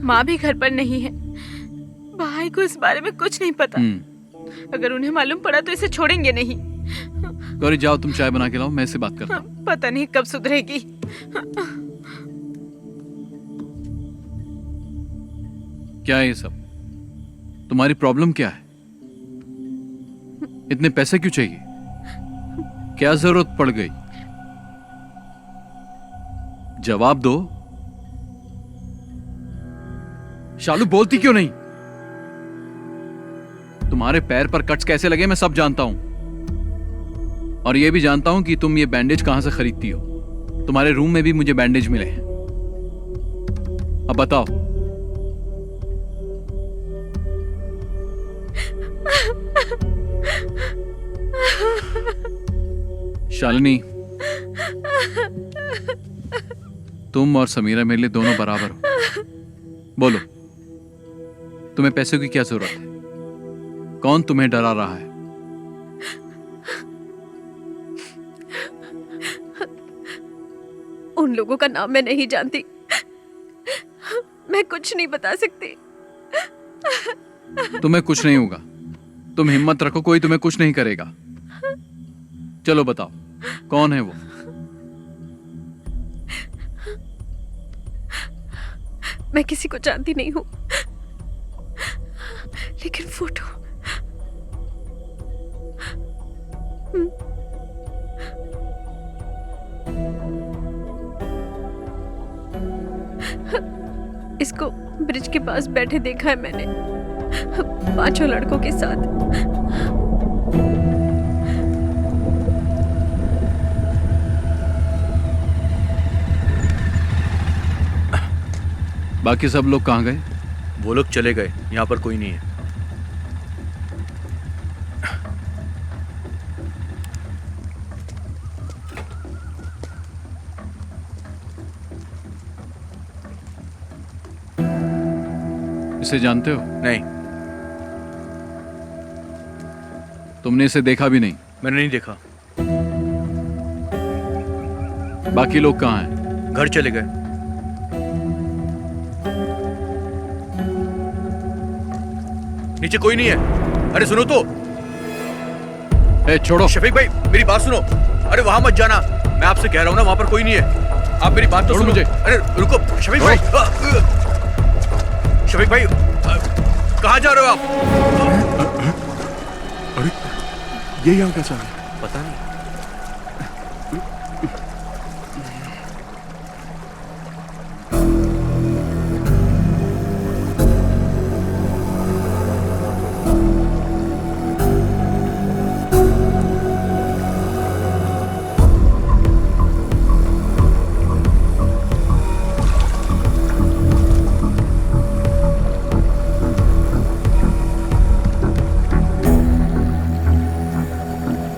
माँ भी घर पर नहीं है, भाई को इस बारे में कुछ नहीं पता। अगर उन्हें मालूम पड़ा तो इसे छोड़ेंगे नहीं। गौरी जाओ, तुम चाय बना के लाओ, मैं इससे बात करता हूँ। पता नहीं कब सुधरेगी। क्या है ये सब? तुम्हारी प्रॉब्लम क्या है? इतने पैसे क्यों चाहिए? क्या जरूरत पड़ गई? जवाब दो। शालू बोलती क्यों नहीं? तुम्हारे पैर पर कट्स कैसे लगे मैं सब जानता हूं, और यह भी जानता हूं कि तुम ये बैंडेज कहां से खरीदती हो। तुम्हारे रूम में भी मुझे बैंडेज मिले हैं। अब बताओ। शालिनी, तुम और समीरा मेरे लिए दोनों बराबर हो। बोलो, तुम्हें पैसों की क्या जरूरत है? कौन तुम्हें डरा रहा है? उन लोगों का नाम मैं नहीं जानती, मैं कुछ नहीं बता सकती। तुम्हें कुछ नहीं होगा, तुम हिम्मत रखो, कोई तुम्हें कुछ नहीं करेगा। चलो बताओ, कौन है वो? मैं किसी को जानती नहीं हूँ, लेकिन फोटो इसको ब्रिज के पास बैठे देखा है मैंने, 5 लड़कों के साथ। बाकी सब लोग कहाँ गए? वो लोग चले गए, यहाँ पर कोई नहीं है। इसे जानते हो? नहीं। तुमने इसे देखा भी नहीं? मैंने नहीं देखा। बाकी लोग कहाँ हैं? घर चले गए। नीचे कोई नहीं है। अरे सुनो तो। छोड़ो। शफीक भाई मेरी बात सुनो। अरे वहां मत जाना, मैं आपसे कह रहा हूँ ना, वहां पर कोई नहीं है। आप मेरी बात तो सुनो मुझे। अरे रुको शफीक भाई। शफीक भाई कहाँ जा रहे हो आप? अरे ये यहाँ कैसा है? पता नहीं।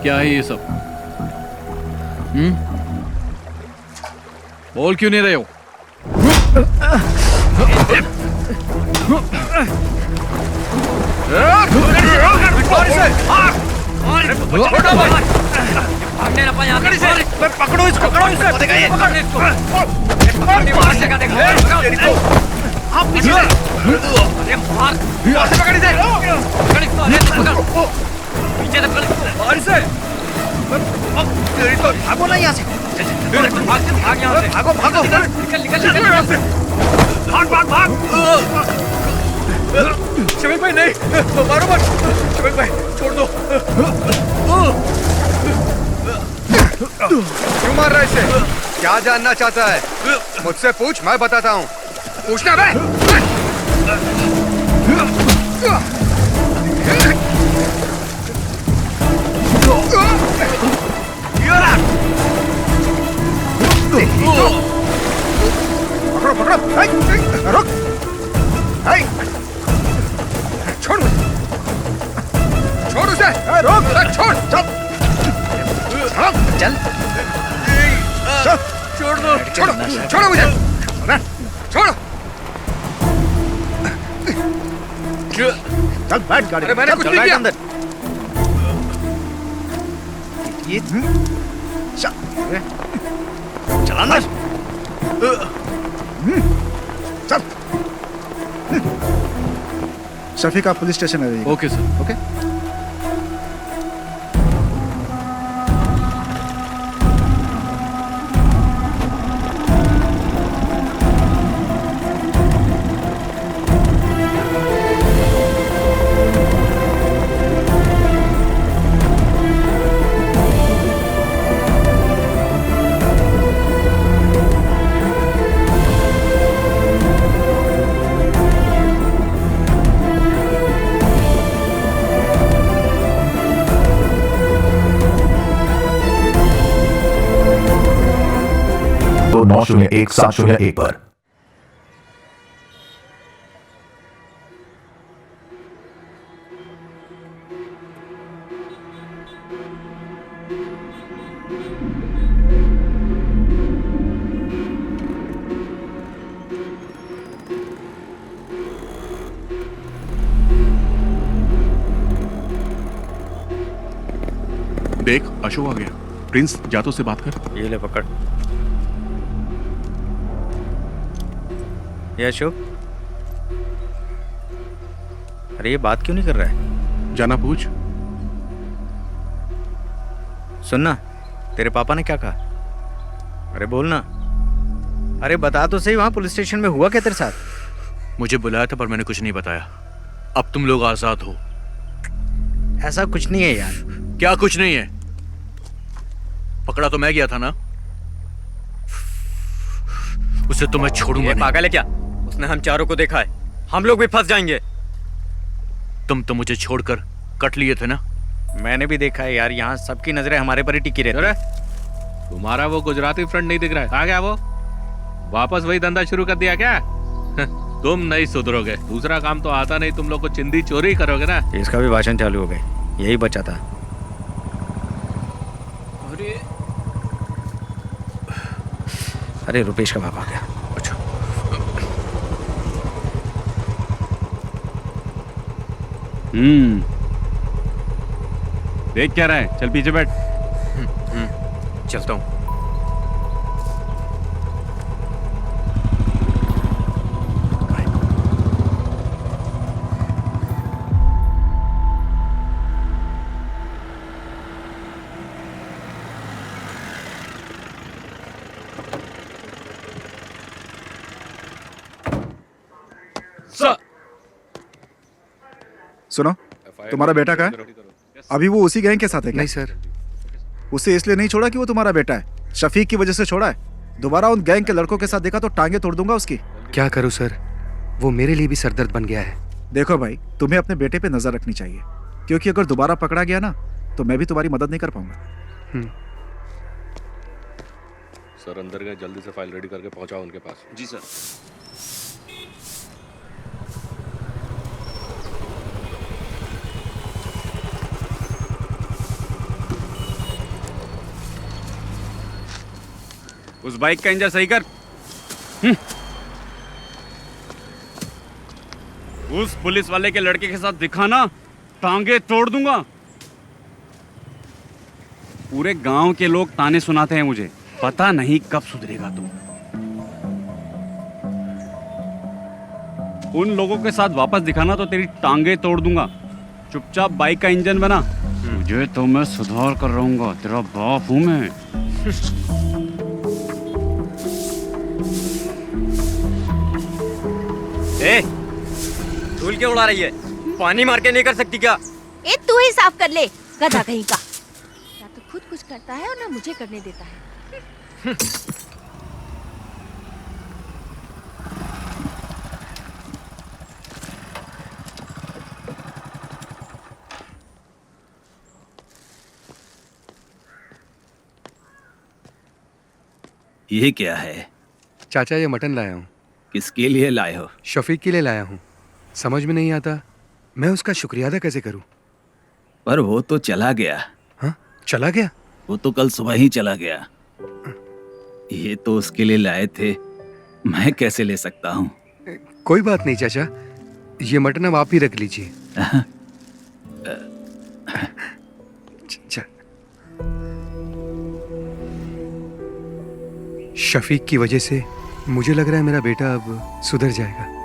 क्या है ये सब? बोल क्यों नहीं रहे हो? पकड़ो इसको, पकड़ो भागो ना यहाँ से। भागो भागो, निकल यहाँ से। भाग। शफीक भाई नहीं, मारो मत। शफीक भाई छोड़ दो। क्यों मार रहा है इसे? क्या जानना चाहता है? मुझसे पूछ, मैं बताता हूँ। पूछना बे। पकड़ो, रुक। छोड़ उसे। रुक, छोड़, चल। छोड़ दो। छोड़ो मुझे। छोड़ो। चल बैठ गाड़ी। अरे मैंने कुछ नहीं किया। चला ना। चल। शफीक आप पुलिस स्टेशन आ जाइए। Okay sir. ओके। तो 901-701 पर। देख अशोक आ गया। प्रिंस जातो से बात कर। ये ले पकड़। ये अशोक, अरे ये बात क्यों नहीं कर रहा है? जाना पूछ। सुनना, तेरे पापा ने क्या कहा? अरे बोलना। अरे बता तो सही, वहां पुलिस स्टेशन में हुआ क्या तेरे साथ? मुझे बुलाया था पर मैंने कुछ नहीं बताया। अब तुम लोग आजाद हो। ऐसा कुछ नहीं है यार। क्या कुछ नहीं है? पकड़ा तो मैं गया था ना। उसे तो मैं छोड़ूंगा नहीं। पागल है क्या? उसने हम चारों को देखा है। हम लोग भी फंस जाएंगे। तुम तो मुझे छोड़कर कट लिए थे ना। मैंने भी देखा है यार, यहाँ सबकी नजरें हमारे पर ही टिकी रहती है। तुम्हारा वो गुजराती फ्रेंड नहीं दिख रहा है? कहाँ गया वो? वापस वही धंधा शुरू कर दिया क्या? तुम नहीं सुधरोगे। दूसरा काम तो आता नहीं, तुम लोग को चिंदी चोरी करोगे ना। इसका भी भाषण चालू हो गई, यही बचा था। अरे रुपेश का बाप आ गया। देख क्या रहा है, चल पीछे बैठ। चलता हूँ। सुनो, तुम्हारा बेटा कहाँ है? अभी वो उसी गैंग के साथ है क्या? नहीं सर। उसे इसलिए नहीं छोड़ा कि वो तुम्हारा बेटा है, शफीक की वजह से छोड़ा है। दोबारा उन गैंग के लड़कों के साथ देखा तो टांगे तोड़ दूंगा उसकी। क्या करूं सर, वो मेरे लिए भी सरदर्द बन गया है। देखो भाई, तुम्हें अपने बेटे पे नजर रखनी चाहिए, क्योंकि अगर दोबारा पकड़ा गया ना तो मैं भी तुम्हारी मदद नहीं कर पाऊंगा। सर अंदर गए, जल्दी से फाइल रेडी करके पहुंचाओ उनके पास। जी सर। उस बाइक का इंजन सही कर। उस पुलिस वाले के लड़के के साथ दिखाना, टांगे तोड़ दूंगा। पूरे गांव के लोग ताने सुनाते हैं मुझे, पता नहीं कब सुधरेगा तू। उन लोगों के साथ वापस दिखाना तो तेरी टांगे तोड़ दूंगा। चुपचाप बाइक का इंजन बना। तुझे तो मैं सुधार कर रहूंगा, तेरा बाप हूं मैं। ए, धूल क्यों उड़ा रही है? पानी मार के नहीं कर सकती क्या? ए तू ही साफ कर ले, गधा कहीं का। या तो खुद कुछ करता है और ना मुझे करने देता है। ये क्या है? चाचा ये मटन लाया हूँ। किसके लिए लाए हो? शफीक के लिए लाया हूँ। समझ में नहीं आता मैं उसका शुक्रिया अदा कैसे करूँ। पर वो तो चला गया। हाँ, चला गया? वो तो कल सुबह ही चला गया। ये तो उसके लिए लाए थे, मैं कैसे ले सकता हूँ? कोई बात नहीं चाचा, ये मटन अब आप ही रख लीजिए। शफीक की वजह से मुझे लग रहा है मेरा बेटा अब सुधर जाएगा।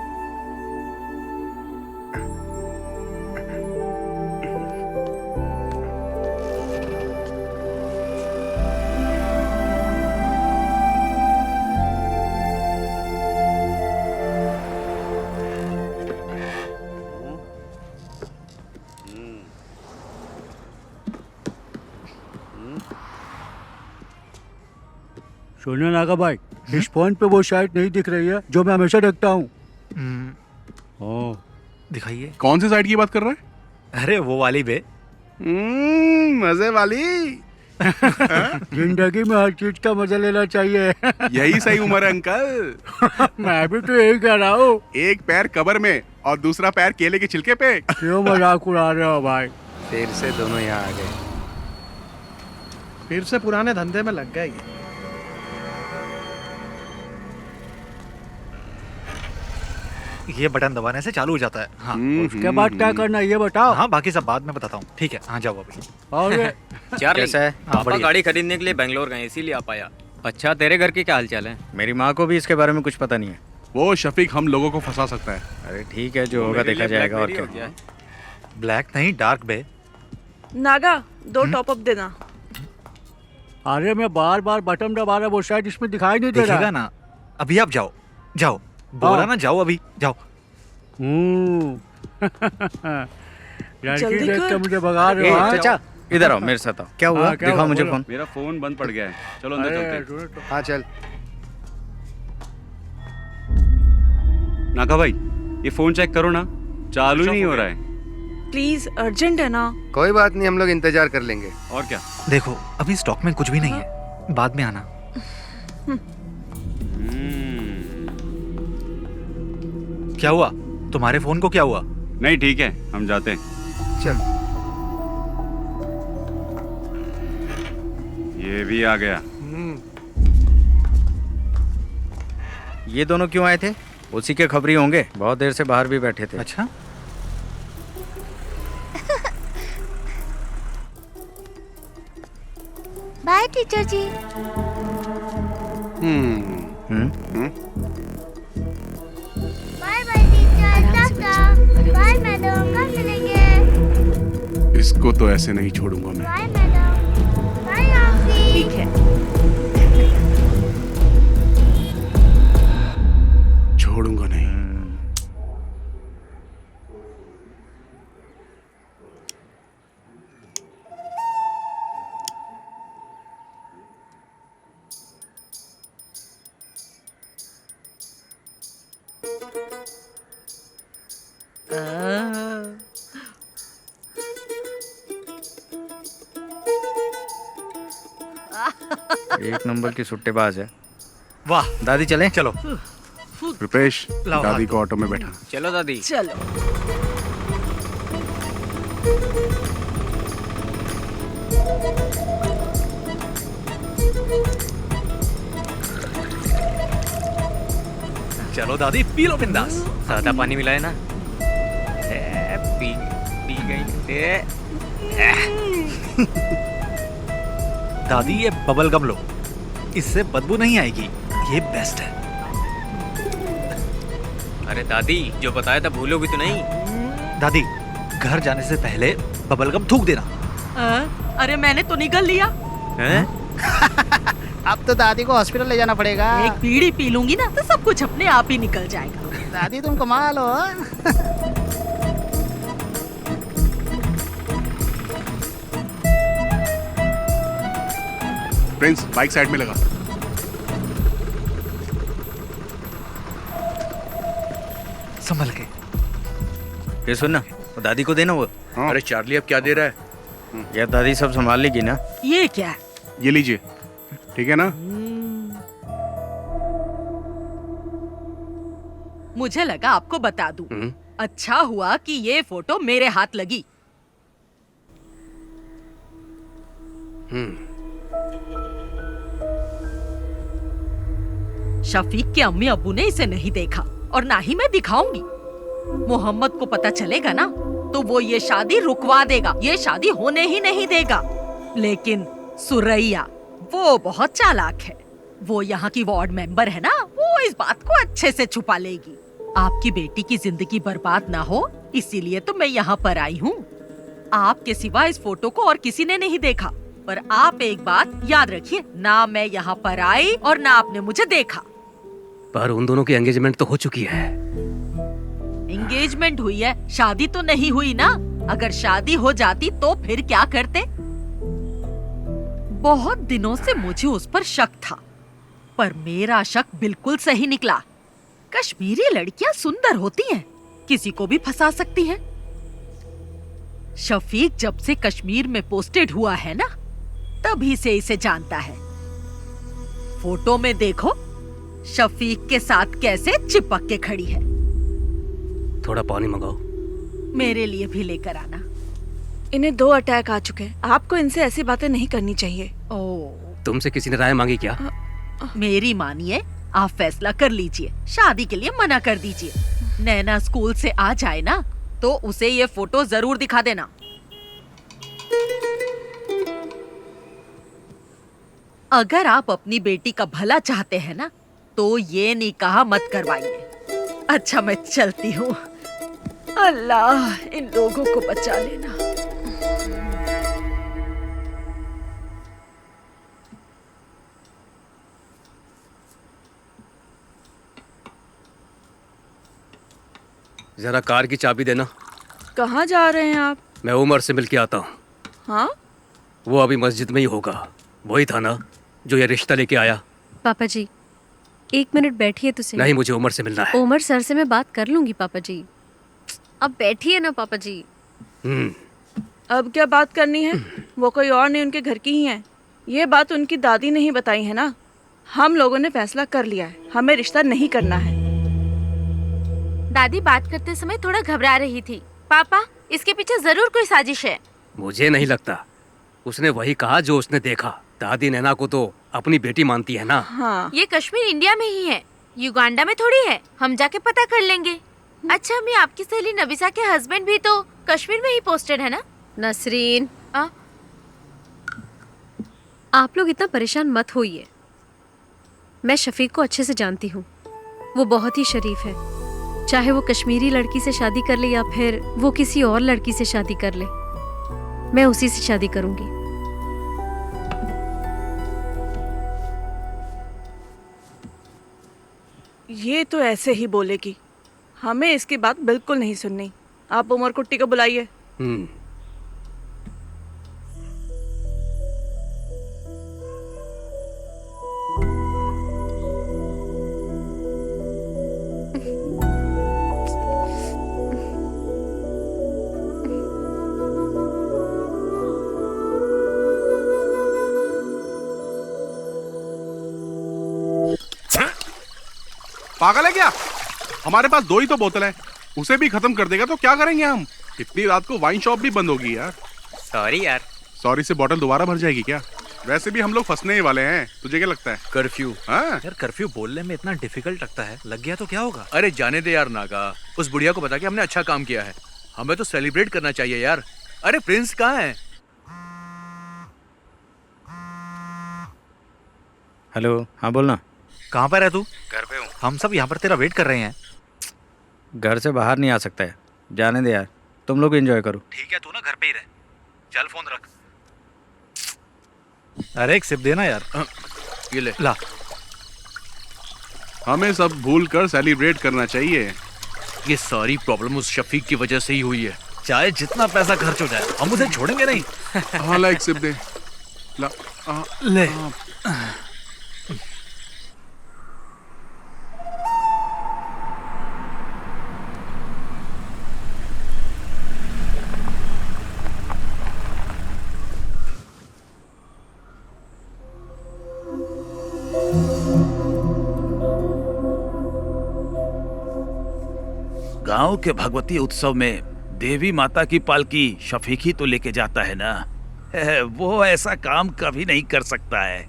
सुनो नागा भाई, इस फोन पे वो साइट नहीं दिख रही है जो मैं हमेशा देखता हूँ। दिखाइए। कौन सी साइड की बात कर रहा है? अरे वो वाली बे। मजे वाली। जिंदगी में हर चीज का मजा लेना चाहिए। यही सही उम्र है अंकल। मैं भी तो यही कह रहा हूँ। एक पैर कब्र में और दूसरा पैर केले के छिलके पे। क्यों मजाक उड़ा रहे हो भाई? फिर से दोनों यहाँ आ गए। फिर से पुराने धंधे में लग गए ये। ये बटन दबाने से चालू हो जाता है। हाँ। उसके बाद क्या करना है ये बताओ। हाँ, बाकी सब बाद में बताता हूँ। ठीक है, हाँ जाओ अभी। चार्ली, कैसा है? हाँ, पापा बढ़िया। गाड़ी खरीदने के लिए बेंगलोर गए, इसीलिए आ पाया। अच्छा, तेरे घर के क्या हालचाल है? मेरी माँ को भी इसके बारे में कुछ पता नहीं है। वो शफीक हम लोगों को फंसा सकता है। अरे ठीक है, जो होगा देखा जाएगा। और क्या? ब्लैक नहीं, डार्क बे। नागा, 2 टॉप अप देना। अरे मैं बार बार बटन दबा रहा, वो शायद इसमें दिखाई नहीं दे रहा। दिखेगा ना। अभी आप जाओ, जाओ। बोला ना जाओ, अभी जाओ। लड़की देख के मुझे भगा रहे हो। चाचा इधर आओ, मेरे साथ आओ। क्या हुआ? दिखाओ मुझे फोन। मेरा फोन बंद पड़ गया है, चलो अंदर चलते हैं। हाँ चल। नागा भाई, ये फोन चेक करो ना, चालू ही नहीं हो रहा है। प्लीज, अर्जेंट है ना। कोई बात नहीं, हम लोग इंतजार कर लेंगे। और क्या? देखो, अभी स्टॉक में कुछ भी नहीं है, बाद में आना। क्या हुआ? तुम्हारे फोन को क्या हुआ? नहीं ठीक है, हम जाते हैं। चल। ये भी आ गया। ये दोनों क्यों आए थे? उसी के खबरी होंगे, बहुत देर से बाहर भी बैठे थे। अच्छा। बाय टीचर जी। Bye bye teacher, tata. Bye madam, कब मिलेंगे? इसको तो ऐसे नहीं छोड़ूंगा मैं। Bye madam. Bye aunty. ठीक है, छोड़ूंगा नहीं। एक नंबर की सुट्टेबाज है। वाह दादी, चलें? चलो। रुपेश, लाओ दादी हाथ। को ऑटो में बैठा। चलो दादी। चलो। चलो दादी, पी लो बिंदास। सादा पानी मिलाए ना? पी पी गई। दादी ये बबल गम लो, इससे बदबू नहीं आएगी, ये बेस्ट है। अरे दादी, जो बताया था भूलोगी तो नहीं? दादी, घर जाने से पहले बबल गम थूक देना। अरे मैंने तो निकल लिया। अब तो दादी को हॉस्पिटल ले जाना पड़ेगा। एक बीड़ी पी लूंगी ना तो सब कुछ अपने आप ही निकल जाएगा। दादी तुम कमाल हो। प्रिंस, बाइक साइड में लगा। संभल के। ये सुन ना, वो दादी को देना वो। अरे चार्ली, अब क्या दे रहा है? यार दादी सब संभाल लेगी ना। ये क्या है? ये लीजिए, ठीक है ना? मुझे लगा आपको बता दूं। अच्छा हुआ कि ये फोटो मेरे हाथ लगी। शफीक के अम्मी अब्बू ने इसे नहीं देखा और ना ही मैं दिखाऊंगी। मोहम्मद को पता चलेगा ना तो वो ये शादी रुकवा देगा, ये शादी होने ही नहीं देगा। लेकिन सुरैया वो बहुत चालाक है। वो यहाँ की वार्ड मेंबर है ना, वो इस बात को अच्छे से छुपा लेगी। आपकी बेटी की जिंदगी बर्बाद ना हो इसीलिए तो मैं यहाँ पर आई हूँ। आपके सिवा इस फोटो को और किसी ने नहीं देखा। पर आप एक बात याद रखिए, ना मैं यहाँ पर आई और ना आपने मुझे देखा। पर उन दोनों की एंगेजमेंट तो हो चुकी है। एंगेजमेंट हुई है, शादी तो नहीं हुई ना। अगर शादी हो जाती तो फिर क्या करते? बहुत दिनों से मुझे उस पर शक था, पर मेरा शक बिल्कुल सही निकला। कश्मीरी लड़कियां सुंदर होती हैं, किसी को भी फंसा सकती हैं। शफीक जब से कश्मीर में पोस्टेड हुआ है ना, तभी से इसे जानता है। फोटो में देखो शफीक के साथ कैसे चिपक के खड़ी है। थोड़ा पानी मंगाओ। मेरे लिए भी लेकर आना। इन्हें 2 अटैक आ चुके हैं। आपको इनसे ऐसी बातें नहीं करनी चाहिए। तुमसे किसी ने राय मांगी क्या? मेरी मानिए, आप फैसला कर लीजिए। शादी के लिए मना कर दीजिए। नैना स्कूल से आ जाए ना तो उसे ये फोटो जरूर दिखा देना। अगर आप अपनी बेटी का भला चाहते हैं ना तो ये निकाह मत करवाइए। अच्छा मैं चलती हूँ। अल्लाह इन लोगों को बचा लेना। जरा कार की चाबी देना। कहाँ जा रहे हैं आप? मैं उमर से मिल के आता हूँ। हाँ? वो अभी मस्जिद में ही होगा। वही था ना जो ये रिश्ता लेके आया। पापा जी 1 मिनट बैठिए तो सही। नहीं, मुझे उमर से मिलना है। उमर सर से मैं बात कर लूंगी पापा जी। अब बैठिए ना पापा जी। अब क्या बात करनी है? वो कोई और नहीं, उनके घर की ही है। ये बात उनकी दादी ने ही बताई है ना। हम लोगों ने फैसला कर लिया है, हमें रिश्ता नहीं करना है। दादी बात करते समय थोड़ा घबरा रही थी। पापा, इसके पीछे जरूर कोई साजिश है। मुझे नहीं लगता। उसने वही कहा जो उसने देखा। दादी नैना को तो अपनी बेटी मानती है ना। हाँ। ये कश्मीर इंडिया में ही है, युगांडा में थोड़ी है। हम जाके पता कर लेंगे। अच्छा मैं आपकी सहेली नबिसा के हस्बैंड भी तो कश्मीर में ही पोस्टेड है ना? नसरीन, आप लोग इतना परेशान मत होइए। मैं शफीक को अच्छे से जानती हूँ। वो बहुत ही शरीफ है। चाहे वो कश्मीरी लड़की से शादी कर ले या फिर वो किसी और लड़की से शादी कर ले, मैं उसी से शादी करूंगी। ये तो ऐसे ही बोलेगी। हमें इसकी बात बिल्कुल नहीं सुननी। आप उमर कुट्टी को बुलाइए। पागल है क्या? हमारे पास 2 ही तो बोतल है, उसे भी खत्म कर देगा तो क्या करेंगे हम? इतनी रात को वाइन शॉप भी बंद होगी यार। सॉरी यार। सॉरी से बोतल दोबारा भर जाएगी क्या? वैसे भी हम लोग फंसने ही वाले हैं। तुझे क्या लगता है? कर्फ्यू। हाँ यार कर्फ्यू बोलने में इतना डिफिकल्ट लगता है। लग गया तो क्या होगा? अरे जाने दे यार नागा। उस बुढ़िया को बता के हमने अच्छा काम किया है। हमें तो सेलिब्रेट करना चाहिए यार। अरे प्रिंस कहाँ है? हेलो, हाँ बोलना। कहाँ पर है तू? घर पे हूँ। हम सब यहाँ पर तेरा वेट कर रहे हैं। घर से बाहर नहीं आ सकता है। जाने दे यार, तुम लोग एंजॉय करो। ठीक है, तू ना घर पे ही रह। चल फोन रख। अरे एक सिप देना यार। ये ले। ला। हमें सब भूल कर सेलिब्रेट करना चाहिए। ये सारी प्रॉब्लम उस शफीक की वजह से ही हुई है। चाहे जितना पैसा खर्च हो जाए, हम उसे छोड़ेंगे नहीं। हाँ ला, एक सिप दे। ला। ले। गांव के भगवती उत्सव में देवी माता की पालकी शफीक ही तो लेके जाता है ना। वो ऐसा काम कभी नहीं कर सकता है।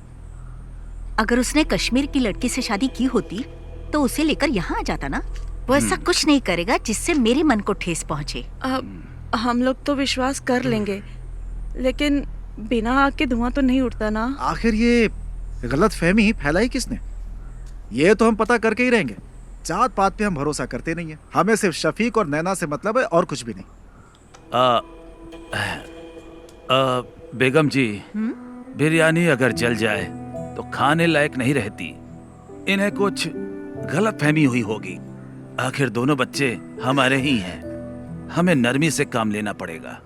अगर उसने कश्मीर की लड़की से शादी की होती तो उसे लेकर यहाँ आ जाता ना। वो ऐसा कुछ नहीं करेगा जिससे मेरे मन को ठेस पहुँचे। हम लोग तो विश्वास कर लेंगे, लेकिन बिना आग के धुआं तो नहीं उठता ना। आखिर ये गलत फहमी फैलाई किसने? ये तो हम पता करके ही रहेंगे। जात पात पे हम भरोसा करते नहीं है। हमें सिर्फ शफीक और नैना से मतलब है और कुछ भी नहीं। बेगम जी, बिरयानी अगर जल जाए तो खाने लायक नहीं रहती। इन्हें कुछ गलत फहमी हुई होगी। आखिर दोनों बच्चे हमारे ही हैं। हमें नरमी से काम लेना पड़ेगा।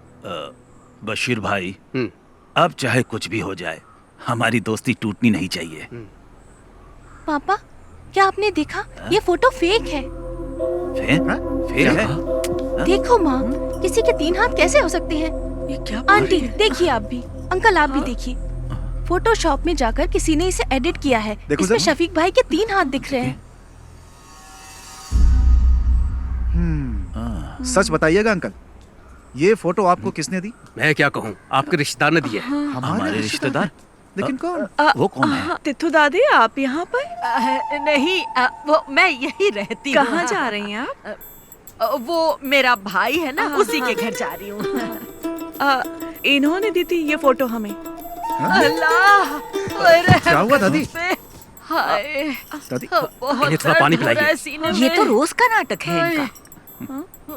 बशीर भाई, अब चाहे कुछ भी हो जाए, हमारी दोस्ती टूटनी नहीं चाहिए। पापा, क्या आपने देखा? ये फोटो फेक है। फेक है? देखो माँ, किसी के 3 हाथ कैसे हो सकते हैं? ये क्या? आंटी देखिए, आप भी। अंकल आप भी देखिए। फोटोशॉप में जाकर किसी ने इसे एडिट किया है। इसमें शफीक भाई के 3 हाथ दिख रहे हैं। सच बताइएगा अंकल, ये फोटो आपको किसने दी? मैं क्या कहूँ, आपके रिश्तेदार ने दी है। हमारे रिश्तेदार? लेकिन कौन? वो कौन है? तिथु दादी, आप यहाँ पर? नहीं, वो मैं यही रहती हूँ। कहाँ जा रही हैं आप? वो मेरा भाई है ना, उसी के घर जा रही हूँ। इन्होंने दी थी ये फोटो हमें। अल्लाह, क्या हुआ दादी? हाय दादी, बहुत थोड़ा पानी पिलाइए। ये तो रोज का नाटक है इनका।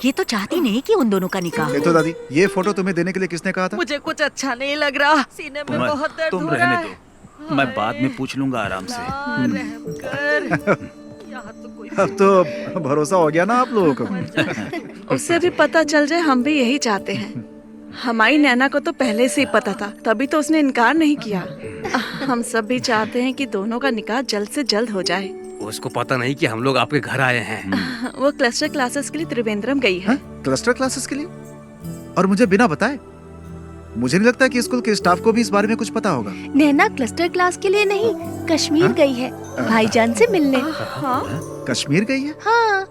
ये तो चाहती नहीं कि उन दोनों का निकाह हो। तो दादी, ये फोटो तुम्हें देने के लिए किसने कहा था? मुझे कुछ अच्छा नहीं लग रहा, सीने में बहुत दर्द तुम हो रहा रहने है। दो, मैं बाद में पूछ लूंगा आराम से। रहम कर। यहाँ तो कोई अब तो भरोसा हो गया ना आप लोगों को। उससे भी पता चल जाए, हम भी यही चाहते हैं। हमारी नैना को तो पहले से ही पता था, तभी तो उसने इनकार नहीं किया। हम सब भी चाहते हैं कि दोनों का निकाह जल्द से जल्द हो जाए। उसको पता नहीं कि हम लोग आपके घर आए हैं। वो क्लस्टर क्लासेस के लिए त्रिवेंद्रम गई है। क्लस्टर क्लासेस के लिए? और मुझे बिना बताए? मुझे नहीं लगता कि स्कूल के स्टाफ को भी इस बारे में कुछ पता होगा। नैना क्लस्टर क्लास के लिए नहीं, कश्मीर गई है भाईजान से मिलने। कश्मीर गई है? हाँ।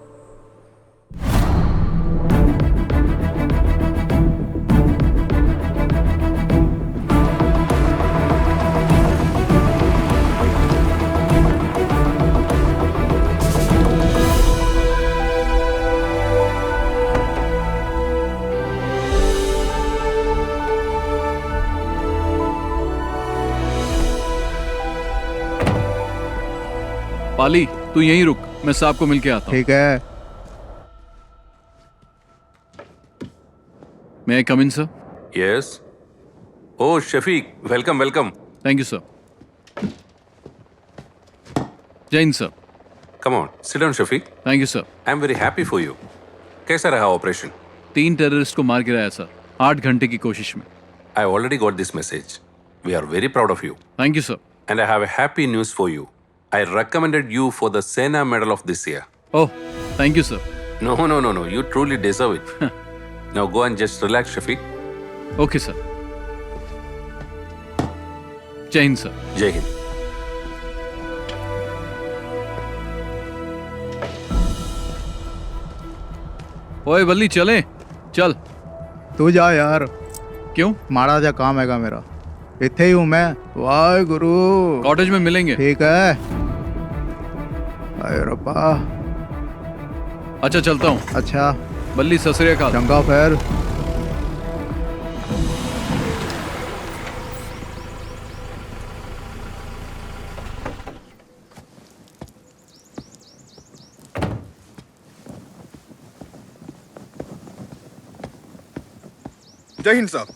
पाली तू यहीं रुक, मैं साहब को मिलके आता हूँ। ठीक है। May I come in, sir? Yes. Oh, Shafiq, welcome, welcome. Thank you, sir. Jain, sir. Come on, sit down, Shafiq. Thank you, sir. I'm very happy for you. कैसा रहा ऑपरेशन? 3 टेररिस्ट को मार गिराया सर, 8 घंटे की कोशिश में। I already got this message. We are very proud of you. Thank you, sir. And I have a happy news for you. I recommended you for the Sena Medal of this year. Oh, thank you, sir. No. You truly deserve it. Now go and just relax, Shafiq. Okay, sir. Jai Hind, sir. Jai Hind. ओए बल्ली चले, चल। तू जा यार। क्यों? माड़ा जा काम हैगा मेरा, इत्थे ही हूँ मैं। वाहे गुरु। कॉटेज में मिलेंगे। ठीक है। अरे रब्बा। अच्छा चलता हूँ। अच्छा। बल्ली सत श्री अकाल। चंगा फिर। जय हिंद साहब।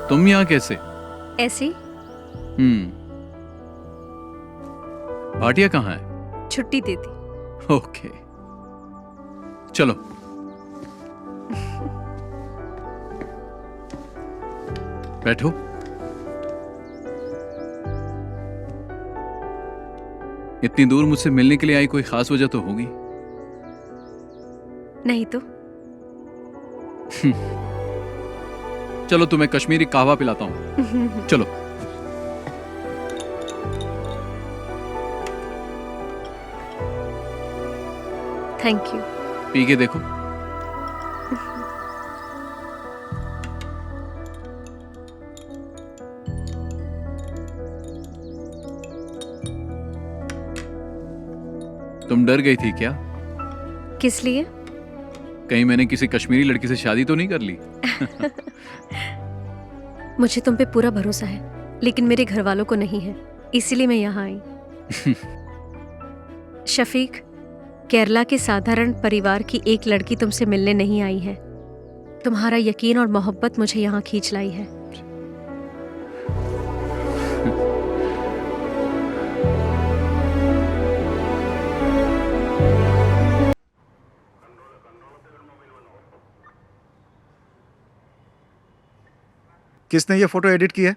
तुम यहाँ कैसे? ऐसे ही। भाटिया कहाँ है? छुट्टी दे दी। ओके, चलो। बैठो। इतनी दूर मुझसे मिलने के लिए आई, कोई खास वजह तो होगी? नहीं तो। चलो तुम्हें कश्मीरी कहवा पिलाता हूँ। चलो। Thank you. पी के देखो। तुम डर गई थी क्या? किस लिए? कहीं मैंने किसी कश्मीरी लड़की से शादी तो नहीं कर ली? मुझे तुम पे पूरा भरोसा है, लेकिन मेरे घर वालों को नहीं है, इसीलिए मैं यहाँ आई। शफीक, केरला के साधारण परिवार की एक लड़की तुमसे मिलने नहीं आई है। तुम्हारा यकीन और मोहब्बत मुझे यहाँ खींच लाई है। किसने ये फोटो एडिट की है?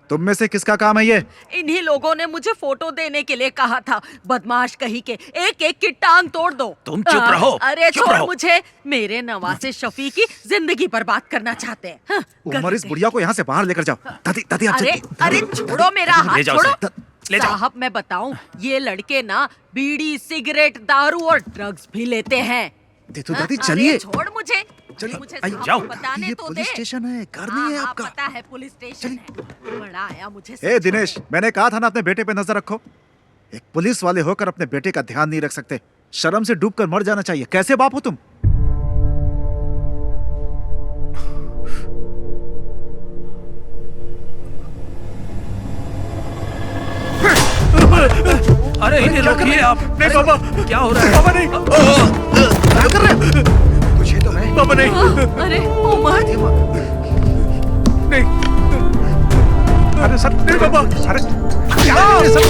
तुम में से किसका काम है ये? इन्हीं लोगों ने मुझे फोटो देने के लिए कहा था। बदमाश कहीं के, एक एक की टांग तोड़ दो। तुम चुप रहो। अरे चुप छोड़ रहो। मुझे। मेरे नवासे शफी की जिंदगी बर्बाद करना चाहते हैं। हाँ, उमर, इस बुढ़िया को यहाँ से बाहर लेकर जाओ। दादी, दादी आप अरे चल- अरे छोड़ो मेरा हाथ, ले जाओ छोड़ो। उसे, ले जाओ। साहब मैं बताऊं, ये लड़के ना बीड़ी, सिगरेट, दारू और ड्रग्स भी लेते हैं। दे तो हाँ, दादी, अरे चलिए। छोड़ मुझे। चलिए, मुझे आइए, साहब जाओ। को बताने ये तो पुलिस दे। स्टेशन है, घर नहीं है हाँ, आपका। पता है पुलिस स्टेशन है। बड़ा आया मुझे ए समझाने। दिनेश, मैंने कहा था ना अपने बेटे पे नजर रखो। एक पुलिस वाले होकर अपने बेटे का ध्यान नहीं रख सकते। शर्म से डूबकर मर जाना चाहिए। कैसे बाप हो तुम? अरे इन्हें रोकिए आप। नहीं बाबा, क्या हो रहा है? बाबा नहीं। क्या कर रहे हैं? पूछिए तो मैं। बाबा नहीं। अरे उमर, नहीं। अरे सर, नहीं बाबा। अरे क्या है सर?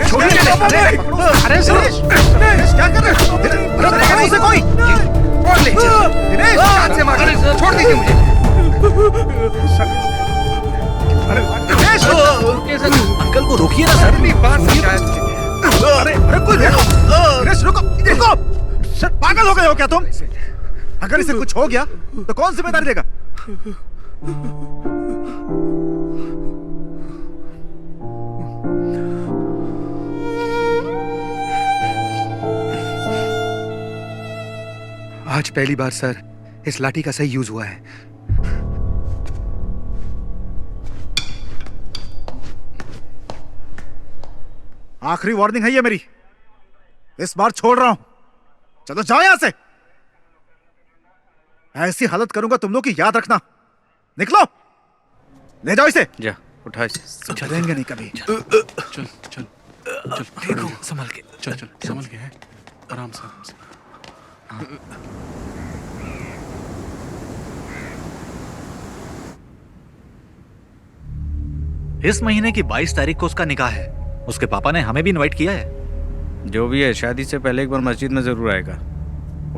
छोड़िए बाबा नहीं। अरे दिनेश, दिनेश क्या कर रहे हो? अरे उसे कोई छोड़ ले। दिनेश, हाथ से मार। छोड़ दीजिए मुझे। दिनेश, अंकल को रोकिए ना सर। अरे अरे कोई देखो। दिनेश रुको, रुको। सर पागल हो गए हो क्या तुम? अगर इसे कुछ हो गया तो कौन जिम्मेदारी लेगा? आज पहली बार सर इस लाठी का सही यूज हुआ है। आखिरी वार्निंग है ये मेरी, इस बार छोड़ रहा हूं। चलो जाओ यहां से। ऐसी हालत करूंगा तुम लोग की, याद रखना। निकलो, ले जाओ इसे। जा उठा इसे। चलेंगे नहीं कभी। चल चल चल देखो संभल के। चल चल संभल के है, आराम से आराम से। इस महीने की 22 तारीख को उसका निकाह है। उसके पापा ने हमें भी इनवाइट किया है। जो भी है, शादी से पहले एक बार मस्जिद में जरूर आएगा।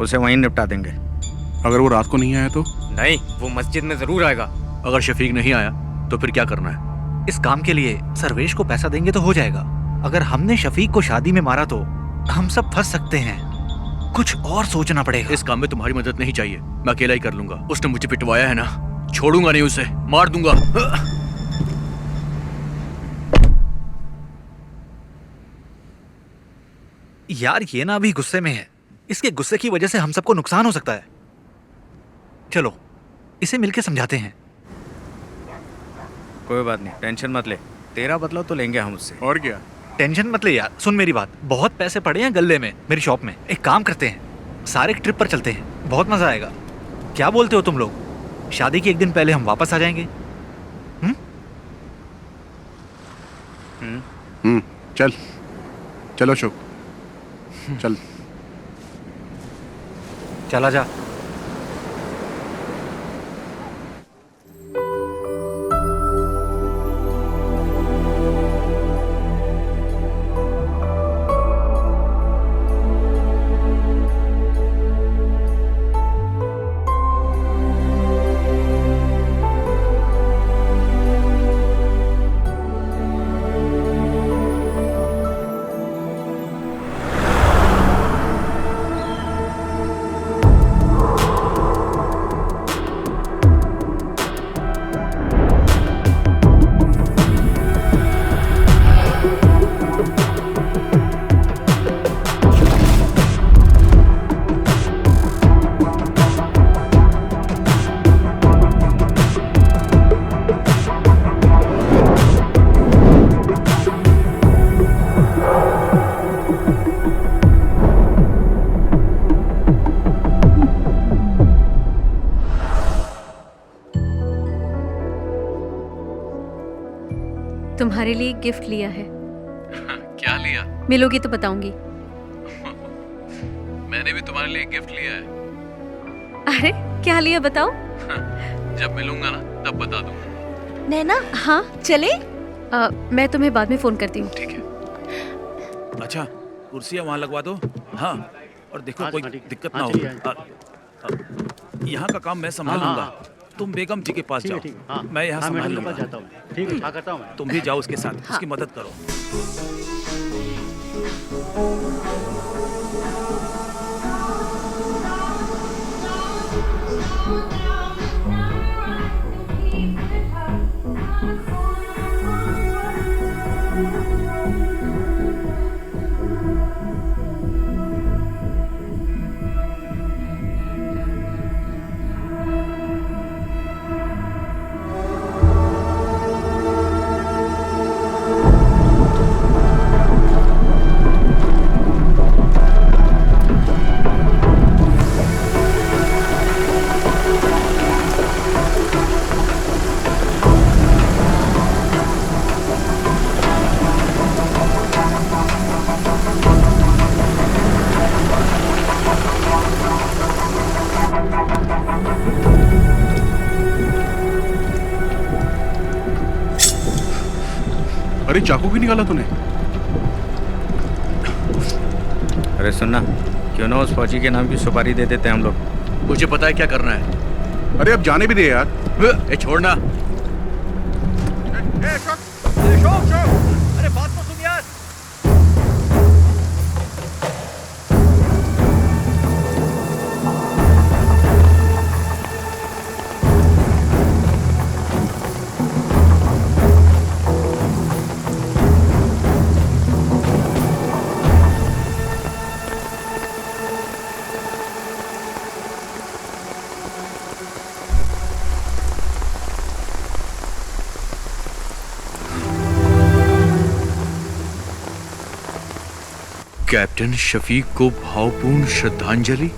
उसे वहीं निपटा देंगे। अगर वो रात को नहीं आया तो? नहीं, वो मस्जिद में जरूर आएगा। अगर शफीक नहीं आया तो फिर क्या करना है? इस काम के लिए सर्वेश को पैसा देंगे तो हो जाएगा। अगर हमने शफीक को शादी में मारा तो हम सब फंस सकते हैं। कुछ और सोचना पड़ेगा। इस काम में तुम्हारी मदद नहीं चाहिए, मैं अकेला ही कर लूंगा। उसने मुझे पिटवाया है ना, छोड़ूंगा नहीं उसे, मार दूंगा। यार ये ना अभी गुस्से में है, इसके गुस्से की वजह से हम सबको नुकसान हो सकता है। चलो इसे मिलके समझाते हैं। कोई बात नहीं, टेंशन मत ले। तेरा बदला तो लेंगे हम उससे। और क्या? टेंशन मत ले यार। सुन मेरी बात, बहुत पैसे पड़े हैं गल्ले में मेरी शॉप में। एक काम करते हैं, सारे एक ट्रिप पर चलते हैं, बहुत मजा आएगा। क्या बोलते हो तुम लोग? शादी के एक दिन पहले हम वापस आ जाएंगे। चल चलो शुभ, चल चला जा। तुम्हारे लिए एक गिफ्ट लिया है। क्या लिया? मिलोगी तो बताऊंगी। मैंने भी तुम्हारे लिए एक गिफ्ट लिया है। अरे क्या लिया बताओ? जब मिलूंगा ना तब बता दूंगा। नैना, हाँ चले? मैं तुम्हें बाद में फोन करती हूँ। ठीक है। अच्छा कुर्सियाँ वहाँ लगवा दो। हाँ और देखो कोई दिक्कत ना हो। यहाँ का काम मैं संभालूंगा। तुम बेगम जी के पास जाओ, मैं यहाँ संभाल लूंगा। ठीक है, करता हूँ। तुम भी जाओ उसके साथ, उसकी मदद करो। अरे चाकू क्यों निकाला तूने? अरे सुनना, क्यों ना उस फौजी के नाम की सुपारी दे देते हैं हम लोग। मुझे पता है क्या करना है। अरे अब जाने भी दे यार। ए छोड़ना। अरे बात तो सुन यार। कैप्टन शफीक को भावपूर्ण श्रद्धांजलि।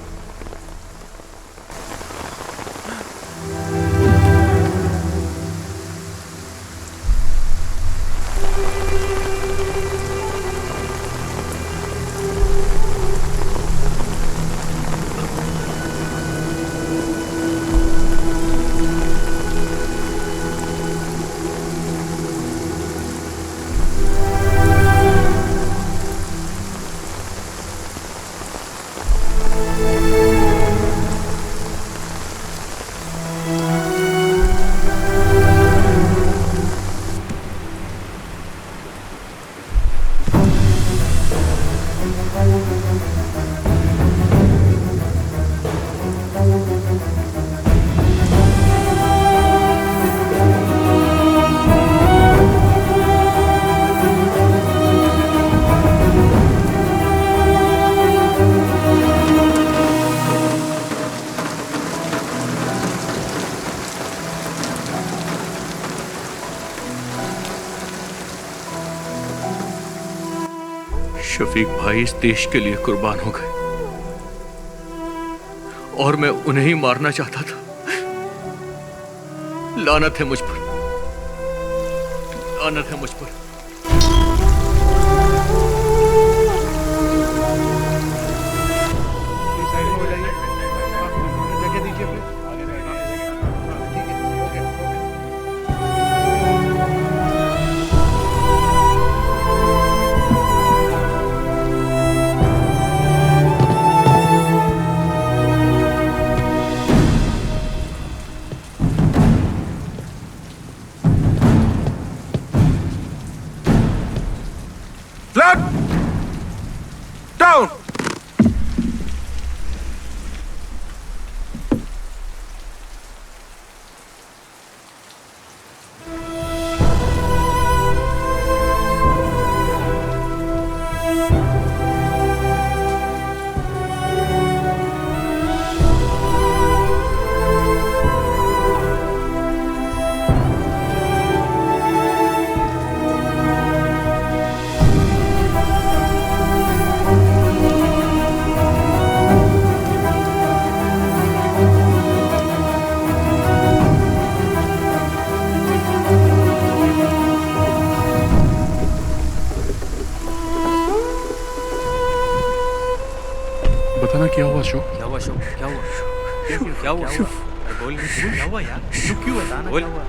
शफीक भाई इस देश के लिए कुर्बान हो गए और मैं उन्हें ही मारना चाहता था। लानत है मुझ पर, लानत है मुझ पर। Down! बताना क्या हुआ शो? क्या हुआ शो? क्या हुआ? क्या हुआ? बोल क्या हुआ यार? क्यों बताना बोल। क्या हुआ?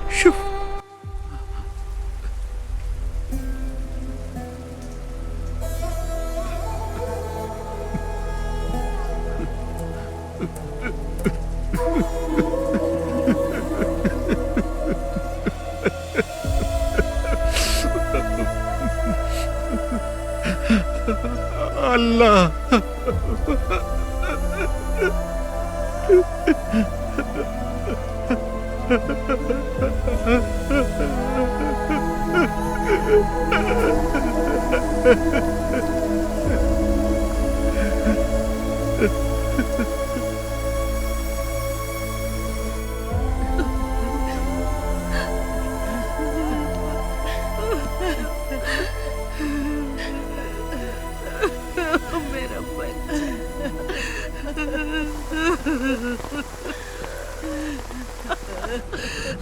मेरा बच्चा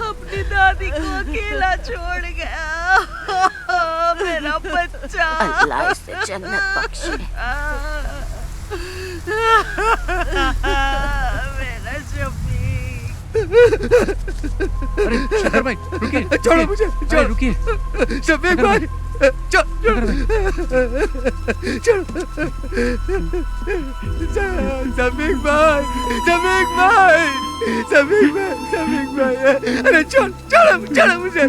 अपनी दादी को अकेला छोड़ गया। मेरा बच्चा अल्लाह इसे जन्नत बख्शे। मेरा शफीक। अरे शफीक भाई रुकिए, छोड़ो मुझे, छोड़ो, रुकिए। शफीक भाई, छोड़ो, शफीक भाई, शफीक भाई, शफीक भाई, शफीक भाई, अरे छोड़ो, छोड़ो मुझे।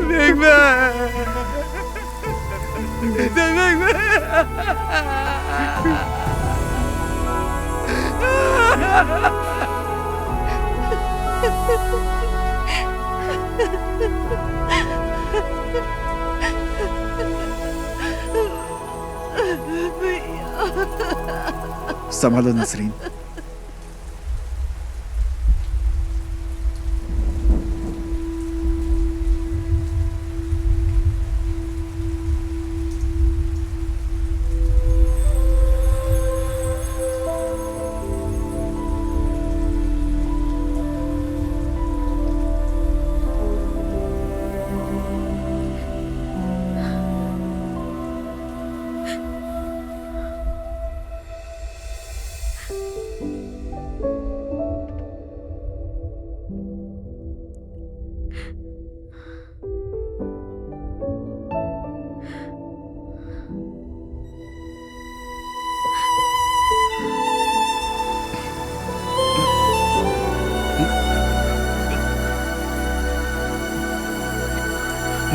शफीक भाई, शफीक भाई। संभालो नसरीन।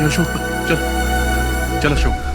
अशोक चल चल अशोक।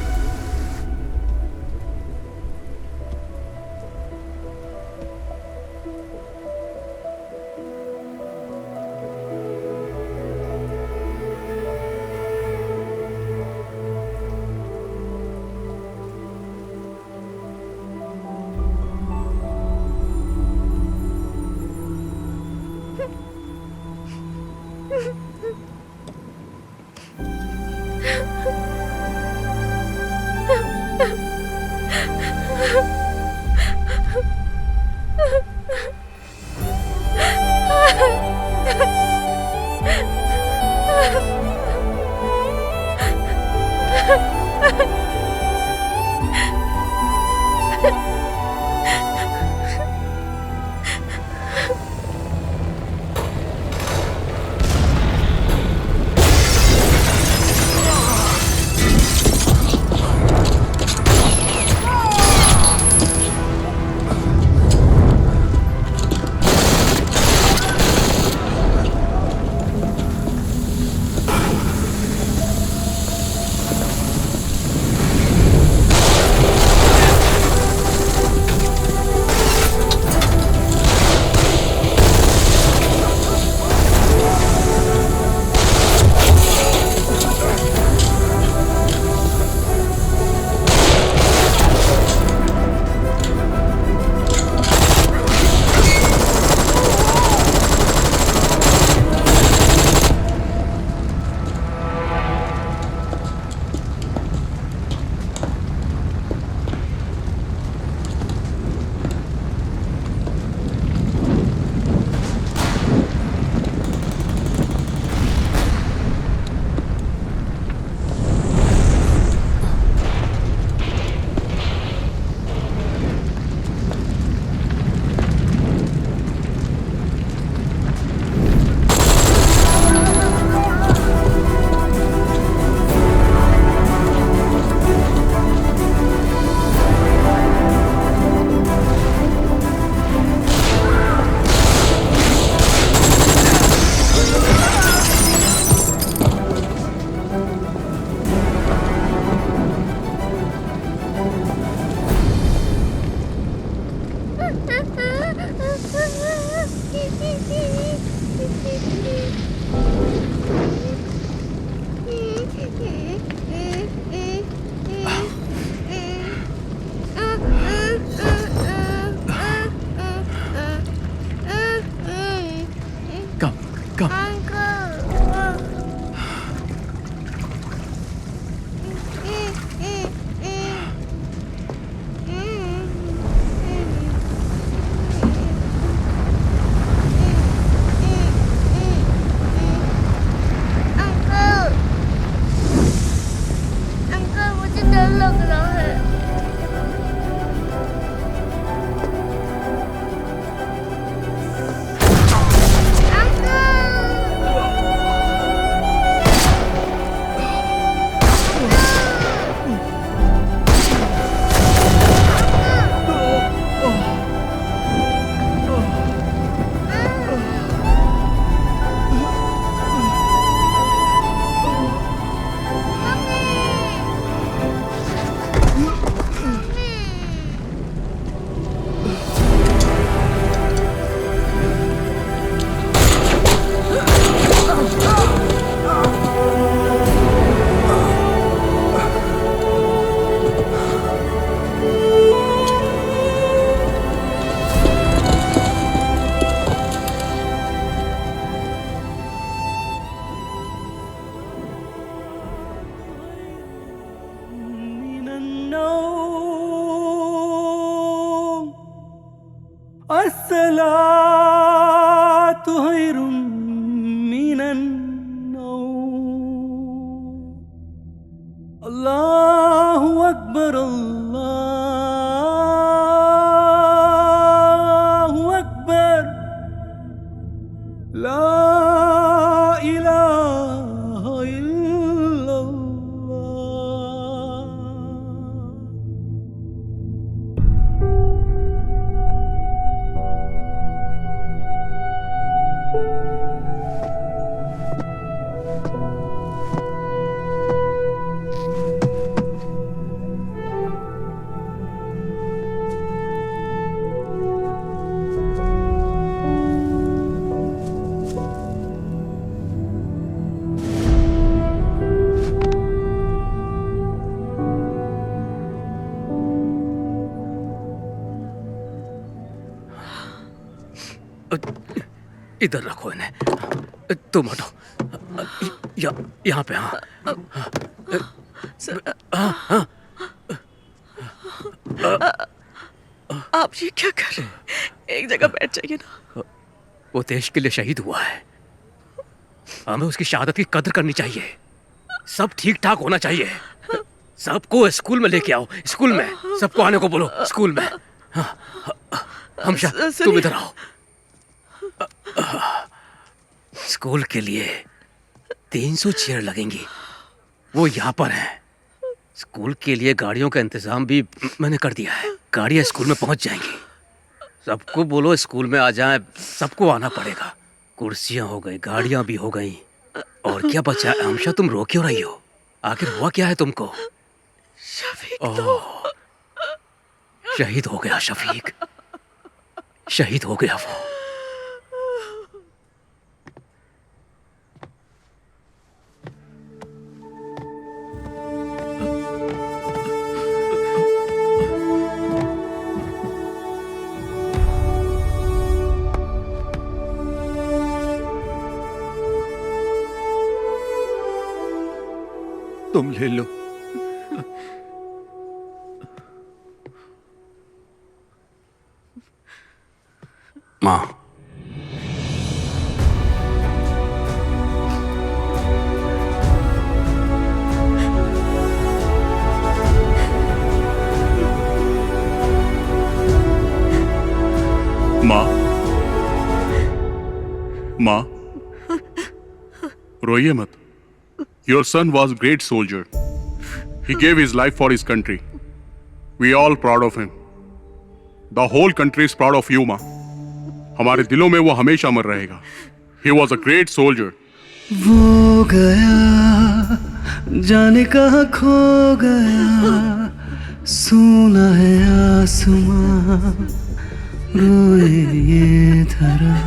इधर रखो इन्हें। तुम हटो। यहाँ पे। हाँ हाँ हाँ। आप ये क्या कर रहे हैं? एक जगह बैठ जाइए ना। वो देश के लिए शहीद हुआ है, हमें उसकी शहादत की कदर करनी चाहिए। सब ठीक ठाक होना चाहिए। सबको स्कूल में लेके आओ। स्कूल में सबको आने को बोलो। स्कूल में। हमशा तुम इधर आओ। स्कूल के लिए 300 चेयर लगेंगी, वो यहाँ पर हैं। स्कूल के लिए गाड़ियों का इंतजाम भी मैंने कर दिया है। गाड़ियाँ स्कूल में पहुँच जाएंगी। सबको बोलो स्कूल में आ जाएं। सबको आना पड़ेगा। कुर्सियाँ हो गई, गाड़ियाँ भी हो गई, और क्या बचा? हमशा तुम रो क्यों रही हो? आखिर हुआ क्या है तुमको? ओह, शहीद हो गया शफीक, शहीद हो गया वो। तुम ले लो। माँ, माँ, माँ, रोइए मत। Your son was a great soldier. He gave his life for his country. We are all proud of him. The whole country is proud of you, माँ। हमारे दिलों में वो हमेशा अमर रहेगा। He was a great soldier. वो गया जाने कहाँ खो गया, सोना है आसमां, रोए ये धरा।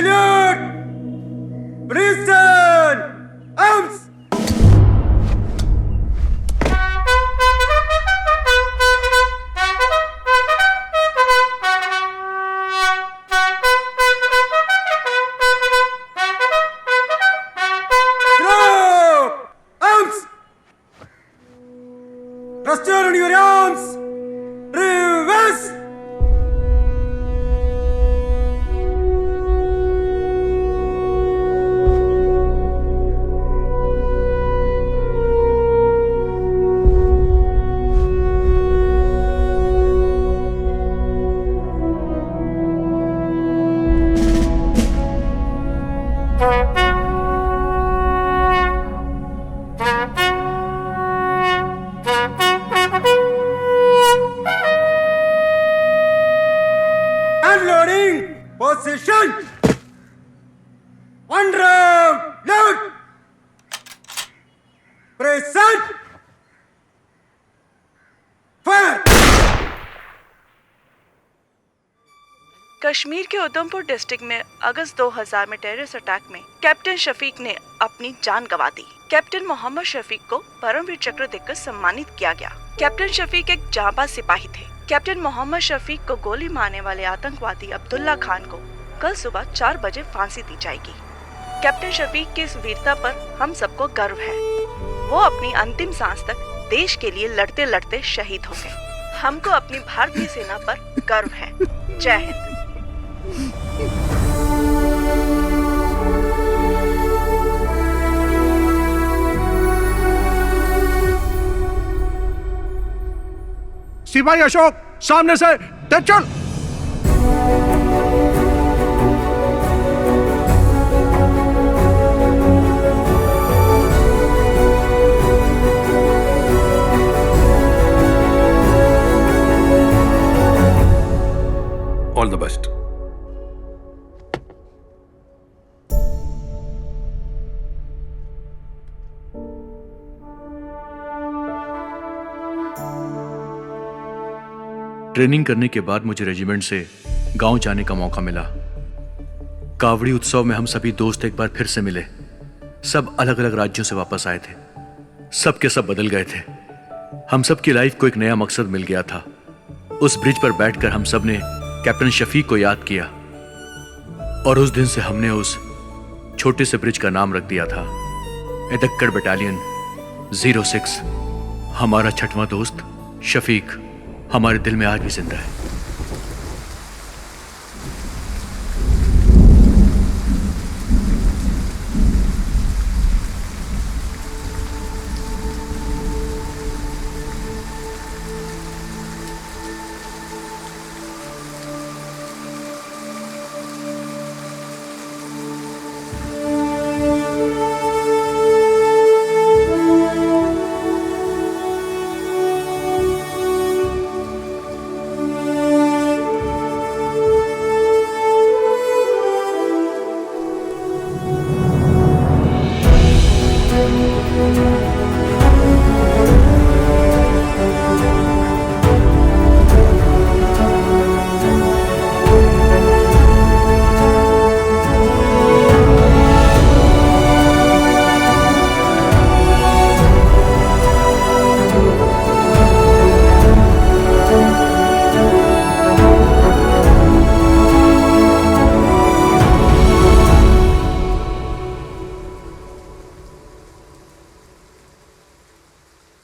Salute! Princeton! Arms! Cluster on your arms! Reverse! Unloading! Position! One round! Load! Present! Fire! Kashmir के उधमपुर डिस्ट्रिक्ट में अगस्त 2000 में टेररिस्ट अटैक में कैप्टन शफीक ने अपनी जान गंवा दी। कैप्टन मोहम्मद शफीक को परमवीर चक्र देकर सम्मानित किया गया। कैप्टन शफीक एक जांबाज सिपाही थे। कैप्टन मोहम्मद शफीक को गोली मारने वाले आतंकवादी अब्दुल्ला खान को कल सुबह 4 बजे फांसी दी जाएगी। कैप्टन शफीक की इस वीरता पर हम सबको गर्व है। वो अपनी अंतिम सांस तक देश के लिए लड़ते लड़ते शहीद हो गए। हमको अपनी भारतीय सेना पर गर्व है। जय हिंद। सिपाही अशोक सामने से चल। All the best. ट्रेनिंग करने के बाद मुझे रेजिमेंट से गांव जाने का मौका मिला। कावड़ी उत्सव में हम सभी दोस्त एक बार फिर से मिले। सब अलग अलग राज्यों से वापस आए थे। सब के सब बदल गए थे। हम सब की लाइफ को एक नया मकसद मिल गया था। उस ब्रिज पर बैठकर हम सब ने कैप्टन शफीक को याद किया और उस दिन से हमने उस छोटे से ब्रिज का नाम रख दिया था एदक्कड़ बटालियन 06। हमारा छठवां दोस्त शफीक हमारे दिल में आज भी जिंदा है।